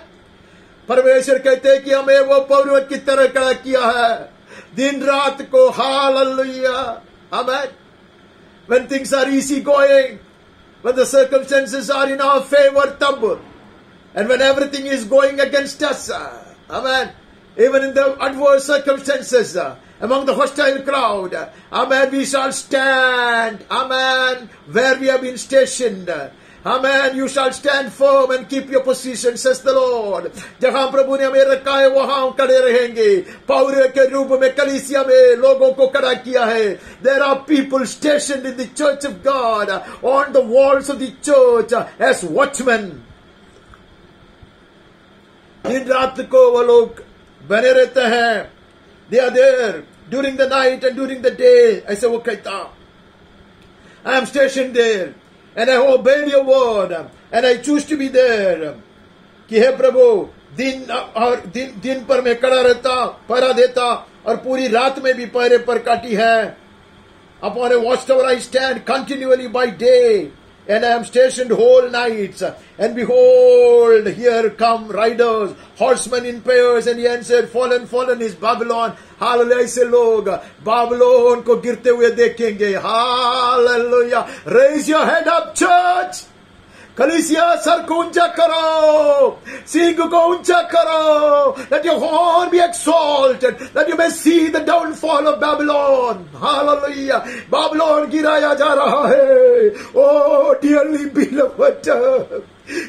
परमेश्वर कहते हैं कि हमें वो पर्वत की तरह खड़ा किया है दिन रात को. हालेलुया. आमीन. When things are easy going, when the circumstances are in our favor, tabur, and when everything is going against us, amen, even in the adverse circumstances, among the hostile crowd, amen, we shall stand, amen, where we have been stationed. Amen. You shall stand firm and keep your position, says the Lord. जहां प्रभु ने हमें रखा है वहां हम खड़े रहेंगे. पौरे के रूप में कलीसिया में लोगों को खड़ा किया है. There are people stationed in the church of God, on the walls of the church as watchmen. दिन रात को वो लोग बने रहते हैं. They are there during the night and during the day. ऐसे वो कहता. I am stationed there. And I obeyed your word, and I choose to be there. कि हे प्रभु, दिन पर मैं खड़ा रहता, पहरा देता, और पूरी रात में भी पहरे पर काटी है. Upon a watchtower I stand continually by day, and I am stationed whole nights. And behold, here come riders, horsemen in pairs, and he answered, fallen, fallen is Babylon. Hallelujah. ऐसे लोग बाबिलोन को गिरते हुए देखेंगे. Hallelujah. Raise your head up, church. कलीसिया, sir को ऊंचा करो, सींग को ऊंचा करो. Let your horn be exalted, that you may see the downfall of Babylon. Hallelujah. Babylon गिराया जा रहा है. Oh, dearly beloved,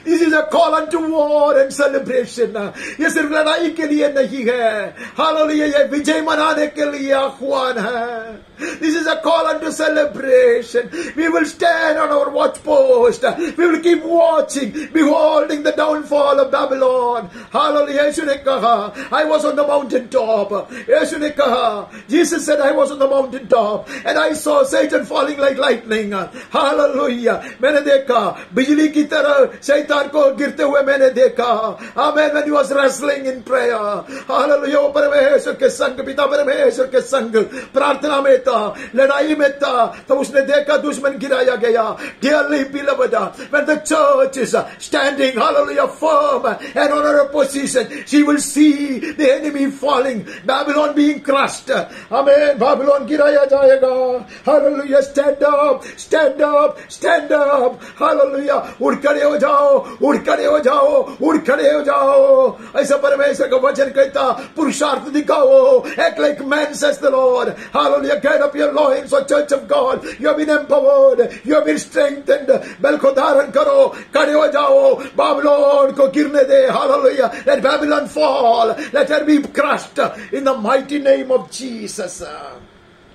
this is a call unto war and celebration. ये सिर्फ लड़ाई के लिए नहीं है. हालेलुया. ये विजय मनाने के लिए आह्वान है. This is a call unto celebration. We will stand on our watch post. We will keep watching, beholding the downfall of Babylon. Hallelujah. यीशु ने कहा, I was on the mountain top. यीशु ने कहा, Jesus said, I was on the mountain top, and I saw Satan falling like lightning. Hallelujah. मैंने देखा बिजली की तरह शैतान को गिरते हुए मैंने देखा. Amen. When he was wrestling in prayer. Hallelujah. वो परमेश्वर के संग, पिता परमेश्वर के संग प्रार्थना में था, लड़ाई में था, तो उसने देखा दुश्मन गिराया गया. Dearly beloved, when the church is standing, hallelujah, firm and on her position, she will see the enemy falling, Babylon being crushed. Amen. Babylon गिराया जाएगा. Hallelujah. Stand up, stand up, stand up. Hallelujah. उड़ खड़े हो जाओ, उड़ खड़े हो जाओ, उड़ खड़े हो जाओ. ऐसा परमेश्वर का वचन कहता, पुरुषार्थ दिखाओ. Act like men, says the Lord. Hallelujah. Get up your loins, O church of God. You have been empowered, you have been strengthened. बल को धारण करो, खड़े हो जाओ. बाबिलोन को गिरने दे. Hallelujah. Let Babylon fall. Let her be crushed in the mighty name of Jesus.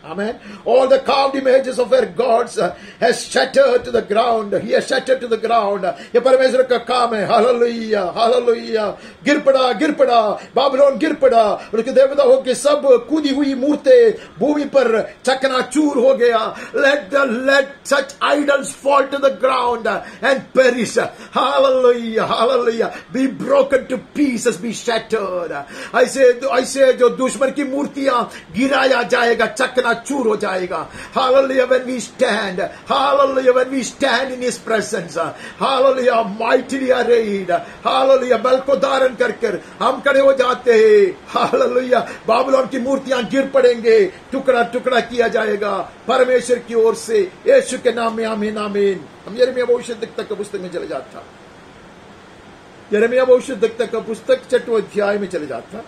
Amen. All the carved images of our gods has shattered to the ground. He has shattered to the ground. ये परमेश्वर का काम है. Hallelujah. Hallelujah. गिर पड़ा. बाबिलोन गिर पड़ा. और उसके देवताओं के सब कूदी हुई मूर्तें भूमि पर चकनाचूर हो गया. Let such idols fall to the ground and perish. Hallelujah. Hallelujah. Be broken to pieces. Be shattered. ऐसे जो दुश्मन की मूर्तियां गिराया जाएगा, चकना चूर हो जाएगा। Hallelujah, when we stand, hallelujah, when we stand in his presence, hallelujah, mightily arrayed, hallelujah, बल को धारण कर हम खड़े हो जाते हैं। हालेलुया, बाबुलोन की मूर्तियां गिर पड़ेंगे, टुकड़ा टुकड़ा किया जाएगा परमेश्वर की ओर से, यीशु के नाम में आमीन आमीन। हम यिर्मयाह भविष्यद्वक्ता की पुस्तक में चले जाता, यिर्मयाह भविष्यद्वक्ता का पुस्तक 6वें अध्याय में चले जाता।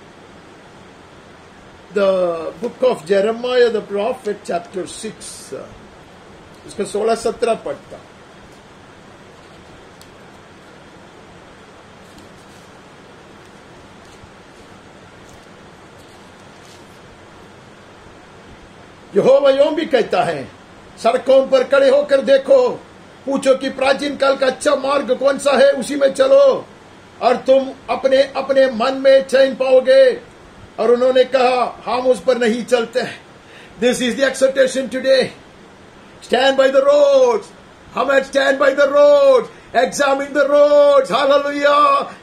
The book of Jeremiah the prophet, chapter 6, इसका 16-17 पढ़ता। यहोवा यूं भी कहता है, सड़कों पर खड़े होकर देखो, पूछो कि प्राचीन काल का अच्छा मार्ग कौन सा है, उसी में चलो और तुम अपने अपने मन में चैन पाओगे। और उन्होंने कहा, हम उस पर नहीं चलते। This is the exhortation today, stand by the roads, हमें stand by the roads, examine the roads. Hallelujah,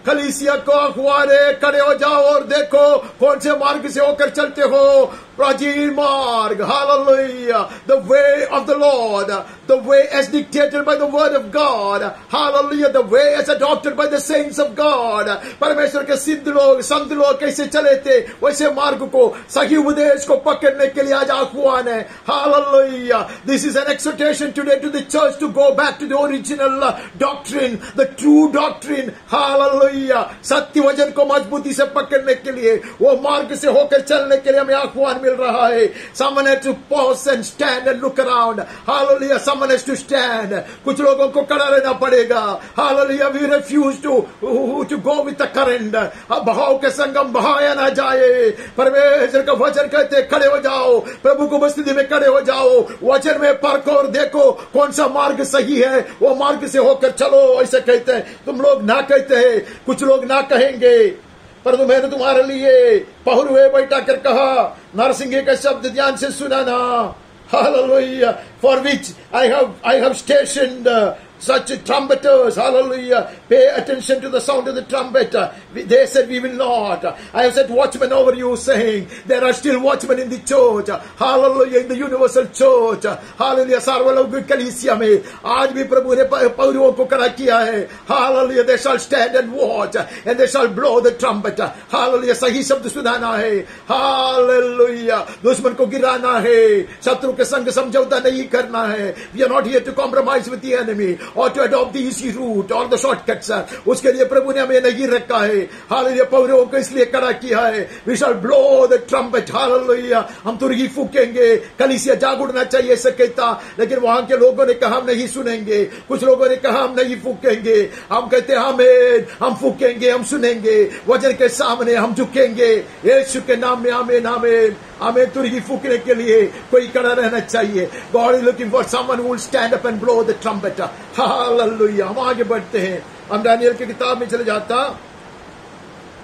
कलीसिया को अखबार है, खड़े हो जाओ और देखो कौन से मार्ग से होकर चलते हो। प्राचीन मार्ग, hallelujah, the way of the lord, the way as dictated by the word of God, hallelujah, the way as adopted by the saints of God. परमेश्वर के सिद्ध लोग, संत लोग कैसे चले थे, वैसे मार्ग को, सही उपदेश को पकड़ने के लिए आज आह्वान है। Hallelujah, this is an exhortation today to the church to go back to the original doctrine, the true doctrine. Hallelujah, सत्य वचन को मजबूती से पकड़ने के लिए, वो मार्ग से होकर चलने के लिए हमें आह्वान मिल रहा है। Someone has to pause and stand and look around. Hallelujah, someone has to stand. कुछ लोगों को खड़ा रहना पड़ेगा। Hallelujah, we refuse to go with the current. अब बहाव के संगम बहाया ना जाए। परमेश्वर का वचन कहते खड़े हो जाओ, प्रभु को उपस्थिति में खड़े हो जाओ, वचन में परखो और देखो कौन सा मार्ग सही है, वो मार्ग से होकर चलो, ऐसे कहते हैं। तुम लोग ना कहते हैं, कुछ लोग ना कहेंगे, परंतु मैंने तुम्हारे लिए पहुरुए बैठा कर कहा, नरसिंह का शब्द ध्यान से सुना ना। Hallelujah, for which I have stationed such trumpeters, hallelujah, pay attention to the sound of the trumpet. They said we will not. I have set watchmen over you, saying there are still watchmen in the church, hallelujah, in the universal church, hallelujah, सार्वलौकिक कलीसिया में आज भी प्रभु ने पौरुओं को खड़ा किया है। hallelujah, they shall stand and watch and they shall blow the trumpet, hallelujah, सही शब्द सुनाना है, hallelujah, दुश्मन को गिराना है, शत्रु के संग समझौता नहीं करना है। We are not here to compromise with the enemy or to adopt the easy route or the shortcuts. उसके लिए प्रभु ने हमें नहीं रखा है। हालेलुया, पौरुओं को इसलिए खड़ा किया है। We shall blow the trumpet, hallelujah, हम तुरही फूकेंगे। कलीसिया जाग उठना चाहिए ऐसा कहता, लेकिन वहां के लोगों ने कहा हम नहीं सुनेंगे, कुछ लोगों ने कहा हम नहीं फूकेंगे। हम कहते आमीन, हम फूकेंगे, हम सुनेंगे, वचन के सामने हम झुकेंगे। यीशु के नाम में आमीन आमीन आमीन। तुरही फूकने के लिए कोई खड़ा रहना चाहिए। God is looking for someone who will stand up and blow the trumpet. Hallelujah, हम आगे बढ़ते हैं। हम दानियेल की किताब में चले जाता,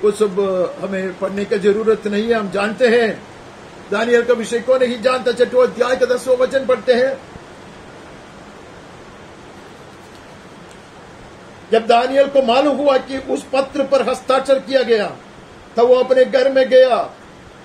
वो सब हमें पढ़ने की जरूरत नहीं है, हम जानते हैं दानियेल का विषय को नहीं जानता। 6वें अध्याय का 10वां वचन पढ़ते हैं। जब दानियेल को मालूम हुआ कि उस पत्र पर हस्ताक्षर किया गया, तब वो अपने घर में गया।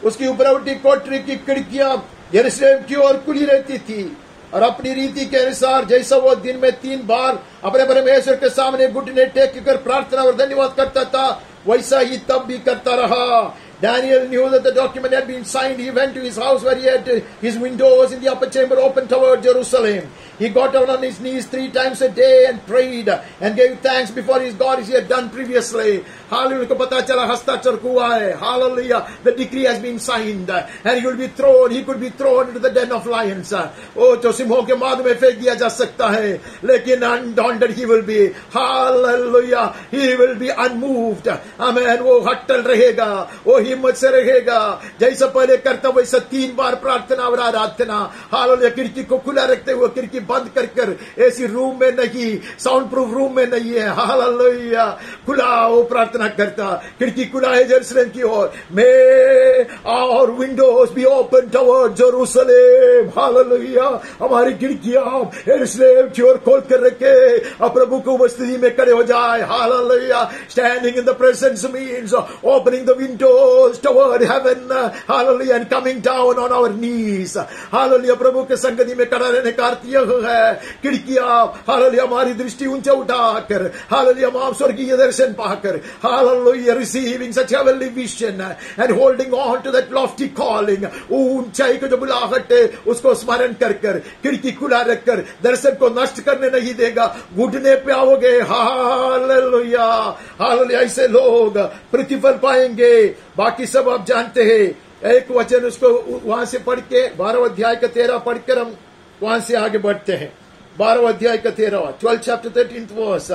उसकी ऊपरवटी कोठरी की खिड़कियां यरूशलेम की ओर खुली रहती थी, और अपनी रीति के अनुसार जैसा वो दिन में 3 बार अपने परमेश्वर के सामने घुटने टेक कर प्रार्थना और धन्यवाद करता था, वैसा ही तब भी करता रहा। Daniel knew that the document had been signed. He went to his house where he had his windows in the upper chamber open toward Jerusalem. He got down on his knees 3 times a day and prayed and gave thanks before his God as he had done previously. Hallelujah. को पता चला हस्ताक्षर हुआ है। Hallelujah. The decree has been signed and he will be thrown. He could be thrown into the den of lions. ओ तो सिंहों के माद में फेंक दिया जा सकता है, लेकिन undaunted he will be. Hallelujah. He will be unmoved. Amen. वो अटल रहेगा, वो हिम्मत से रहेगा। जैसा पहले करता वैसा 3 बार प्रार्थना और आराधना। हालेलुया। खिड़की को खुला रखते हुए, खिड़की बंद कर ऐसी रूम में नहीं, साउंड प्रूफ रूम में नहीं है। हालेलुया। खुला वो प्रार्थना करता, खिड़की खुला है यरूशलेम की ओर। मे और Windows be open toward Jerusalem. Hallelujah. हमारी खिड़कियां यरूशलेम की ओर खोल कर रखे और प्रभु को उपस्थिति में खड़े हो जाए। Hallelujah. Standing in the presence means opening the window rose toward heaven, hallelujah, and coming down on our knees, hallelujah. प्रभु के संगति में खड़ा रहने का अर्थ यह है, खिड़कियां, hallelujah, हमारी दृष्टि ऊंचे उठाकर, hallelujah, हम स्वर्गीय दर्शन पाकर, hallelujah, receiving such heavenly vision and holding on to that lofty calling, ऊंचाई को जो बुलाहट है उसको स्मरण कर कर, खिड़की खुला रखकर दर्शन को नष्ट करने नहीं देगा, घुटने पे आओगे, हालेलुया, हालेलुया। ऐसे लोग प्रतिफल पाएंगे। बाकी सब आप जानते हैं। एक वचन उसको वहां से पढ़ के 12 अध्याय का 13 पढ़कर हम वहां से आगे बढ़ते हैं। 12 अध्याय का 13, 12 chapter 13th verse,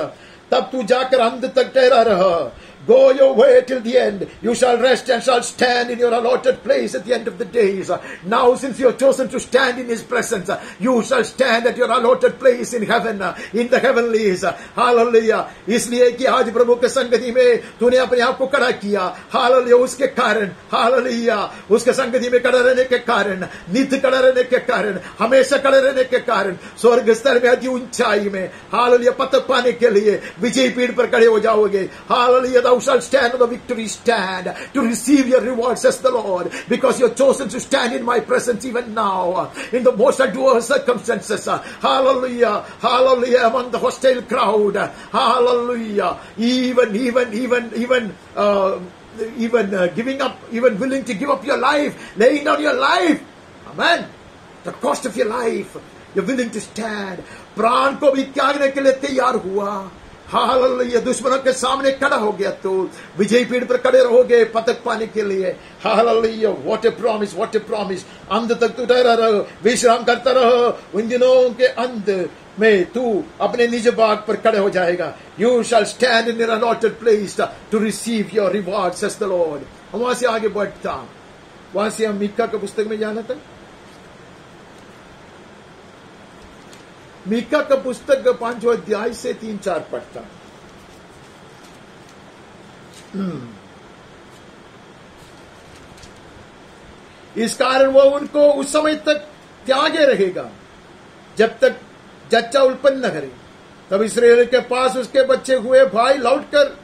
तब तू जाकर अंत तक ठहरा रह, go your way till the end, you shall rest and shall stand in your allotted place at the end of the days. Now since you have chosen to stand in his presence, you shall stand at your allotted place in heaven, in the heavenlies. Hallelujah. इसलिए कि आज प्रभु के संगति में तूने अपने आप को खड़ा किया, हालेलुया, उसके कारण, हालेलुया, उसके संगति में खड़ा रहने के कारण, नित्य खड़ा रहने के कारण, हमेशा खड़े रहने के कारण, स्वर्ग स्तर में अति ऊंचाई में, हालेलुया, पदक पाने के लिए विजय पीठ पर खड़े हो जाओगे। Hallelujah, thou shalt stand on the victory stand to receive your reward, says the Lord, because you have chosen to stand in my presence even now in the most adverse circumstances. Hallelujah, hallelujah, among the hostile crowd. Hallelujah, even giving up, even willing to give up your life, laying down your life, amen, the cost of your life, you're willing to stand. प्राण को भी त्यागने के लिए तैयार हुआ। Hallelujah, दुश्मनों के सामने खड़ा हो गया तो विजय पीठ पर खड़े रहोगे पदक पाने के लिए। Hallelujah, what A promise, what A promise. अंत तक तू ठहरा रहो, विश्राम करता रहो, उन दिनों के अंत में तू अपने निज भाग पर खड़े हो जाएगा। You shall stand in your allotted place to receive your reward, says the lord. हम वहां से आगे बढ़ता, वहां से हम मीका के पुस्तक में जाना था। मीका का पुस्तक 5वां अध्याय से 3-4 पढ़ता। इस कारण वो उनको उस समय तक त्यागे रहेगा जब तक जच्चा उत्पन्न न करे। तब इस्राएल के पास उसके बच्चे हुए भाई लौटकर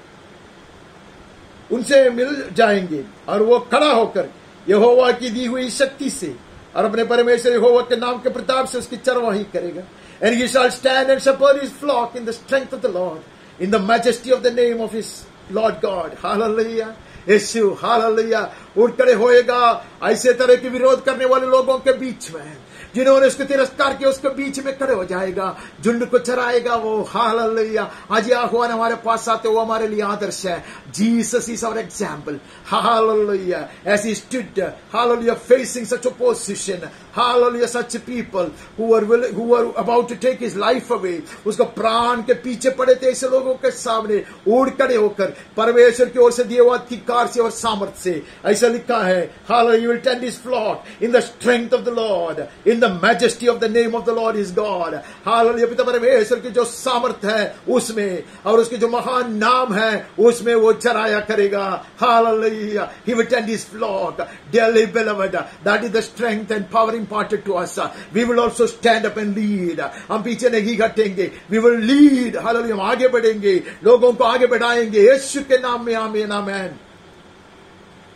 उनसे मिल जाएंगे और वो खड़ा होकर यहोवा की दी हुई शक्ति से और अपने परमेश्वर यहोवा के नाम के प्रताप से उसकी चरवाही करेगा। And he shall stand and shepherd his flock in the strength of the Lord, in the majesty of the name of his Lord God. Hallelujah. Yeshu, hallelujah, उठ खड़े होएगा ऐसे तरह के विरोध करने वाले लोगों के बीच में, जिन्होंने उसके तिरस्कार किया, उसके बीच में खड़े हो जाएगा, झुंड को चराएगा वो। हालेलुया। आज यहोवा हमारे पास आते वो हमारे लिए आदर्श है। Jesus is our example. Hallelujah, as he stood, hallelujah, facing such opposition, hallelujah, such people who were about to take his life away, उसको प्राण के पीछे पड़े थे ऐसे लोगों के सामने उड़ खड़े होकर परमेश्वर की ओर से दिए हुए अधिकार से और सामर्थ्य से, ऐसा लिखा है, hallelujah, you will tend his flock in the strength of the Lord, in the majesty of the name of the Lord is God. hallelujah, पिता परमेश्वर की जो सामर्थ्य है उसमें और उसके जो महान नाम है उसमें वो चराया करेगा। hallelujah, he will tend his flock. Dearly beloved, that is the strength and power imparted to us. We will also stand up and lead. हम पीछे नहीं हटेंगे, we will lead. hallelujah, हम आगे बढ़ेंगे, लोगों को आगे बढ़ाएंगे यीशु के नाम में। आमीन, आमीन।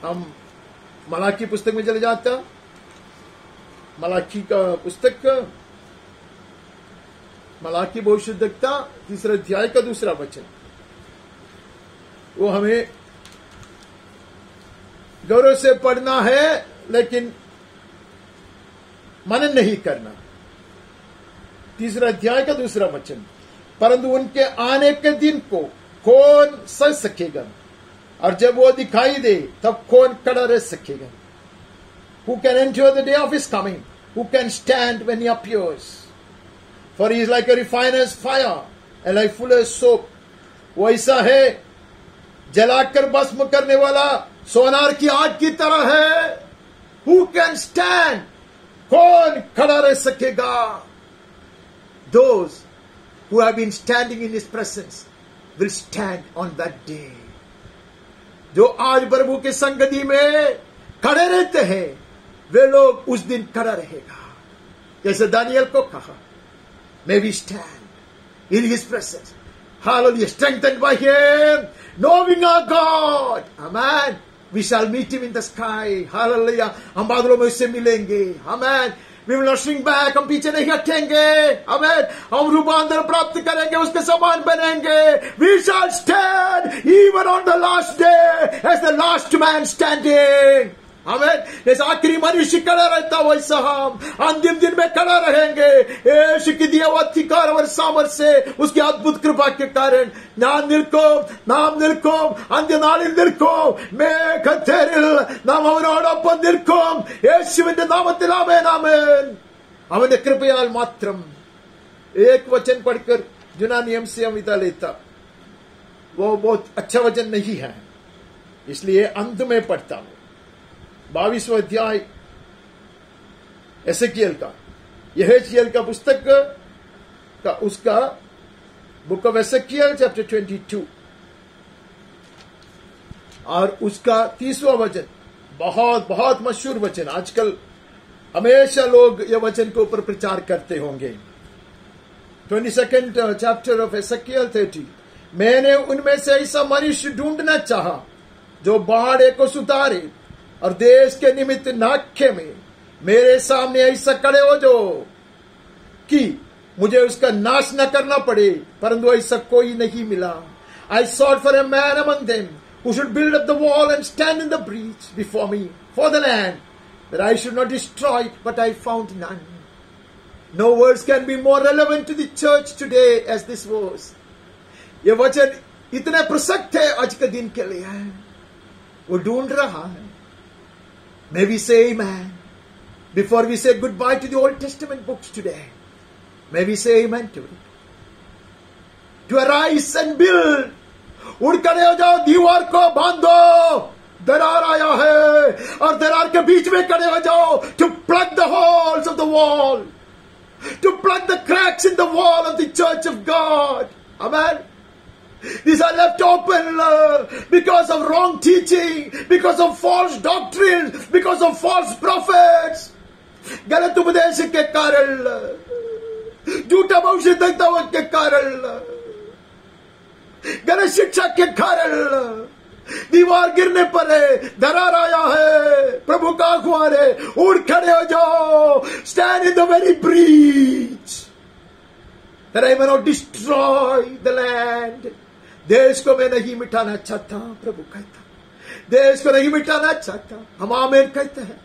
हम मलाकी पुस्तक में चले जाता, मलाकी का पुस्तक, मलाकी भविष्यद्वक्ता 3 अध्याय का 2 वचन, वो हमें गौरव से पढ़ना है लेकिन मनन नहीं करना। 3 अध्याय का 2 वचन, परंतु उनके आने के दिन को कौन सह सकेगा और जब वो दिखाई दे तब कौन खड़ा रह सकेगा। Who can endure the day of his coming? Who can stand when he appears? For he is like a refiner's fire and like fuller's soap. वो ऐसा है जलाकर भस्म करने वाला सोनार की आग की तरह है। Who can stand? कौन खड़ा रह सकेगा? Those who have been standing in his presence will stand on that day. जो आज प्रभु के संगति में खड़े रहते हैं वे लोग उस दिन खड़ा रहेगा। जैसे दानियल को कहा, may we stand in his presence. Hallelujah, strengthened by him, knowing our God. Amen. We shall meet him in the sky. Hallelujah. हम बादलों में उससे मिलेंगे. Amen. We will not shrink back. हम पीछे नहीं हटेंगे. Amen. हम रूपांतर प्राप्त करेंगे. उसके समान बनेंगे. We shall stand even on the last day as the last man standing. आमेन. इस आखिरी मनुष्य खड़ा रहता वैसा हम अंतिम दिन में खड़ा रहेंगे. यीशु की दिया हुआ अधिकार और सामर्थ्य से, उसकी अद्भुत कृपा के कारण നാം നിൽക്കും അന്ത്യനാളിൽ നിൽക്കും. മേഘത്തേരിൽ നാം അവനോടൊപ്പം നിൽക്കും. യേശുവിന്റെ നാമത്തിൽ ആമേൻ ആമേൻ. അവന്റെ कृपयाल മാത്രം. एक वचन पढ़कर जुना नियम से हम विदा लेता, वो बहुत अच्छा वचन नहीं है, इसलिए अंत में पढ़ता हूं. 22वां अध्याय एसेकियल का, यहेजकियल का पुस्तक का, उसका बुक ऑफ एसेकियल चैप्टर 22 और उसका 30वां वचन. बहुत बहुत मशहूर वचन. आजकल हमेशा लोग यह वचन के ऊपर प्रचार करते होंगे. 22nd chapter of एसेकियल 30. मैंने उनमें से ऐसा मनुष्य ढूंढना चाहा जो बाड़े को सुधारे और देश के निमित्त नाख्य में मेरे सामने ऐसा खड़े हो जो कि मुझे उसका नाश न करना पड़े, परंतु ऐसा कोई नहीं मिला. I sought for a man among them who should build up the wall and stand in the breach before me for the land, that I should not destroy it, but I found none. No words can be more relevant to the church today as this was. ये वचन इतने प्रसक्त है आज के दिन के लिए. वो ढूंढ रहा है. May we say amen before we say goodbye to the Old Testament books today. May we say amen to it. To arise and build. उड़ खड़े हो जाओ, दीवार को बांधो. दरार आया है और दरार के बीच में खड़े हो जाओ. To plug the holes of the wall. To plug the cracks in the wall of the church of God. Amen. These are left open because of wrong teaching, because of false doctrines, because of false prophets. गलत उपदेश के कारण, झूठा भविष्यद्वक्ताओं के कारण, गलत शिक्षा के कारण दीवार गिरने पर है. दरार आया है. प्रभु का आह्वान है, उड़ खड़े हो जाओ. Stand in the very breach that I may not destroy the land. देश को मैं नहीं मिटाना चाहता, प्रभु कहता. देश को नहीं मिटाना चाहता. हम आमेन कहते हैं.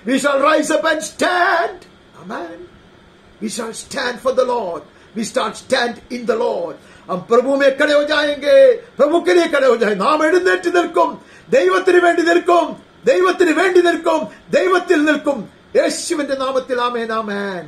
We shall rise up and stand. Amen. We shall stand for the Lord. We start stand in the Lord. हम प्रभु में खड़े हो जाएंगे. प्रभु के लिए खड़े हो जाएंगे. നാം എഴുന്നേറ്റ് നിൽക്കും. ദൈവത്തിന് വേണ്ടി നിൽക്കും. ദൈവത്തിന് വേണ്ടി നിൽക്കും. ദൈവത്തിൽ നിൽക്കും. യേശുവിന്റെ നാമത്തിൽ ആമേൻ ആമേൻ.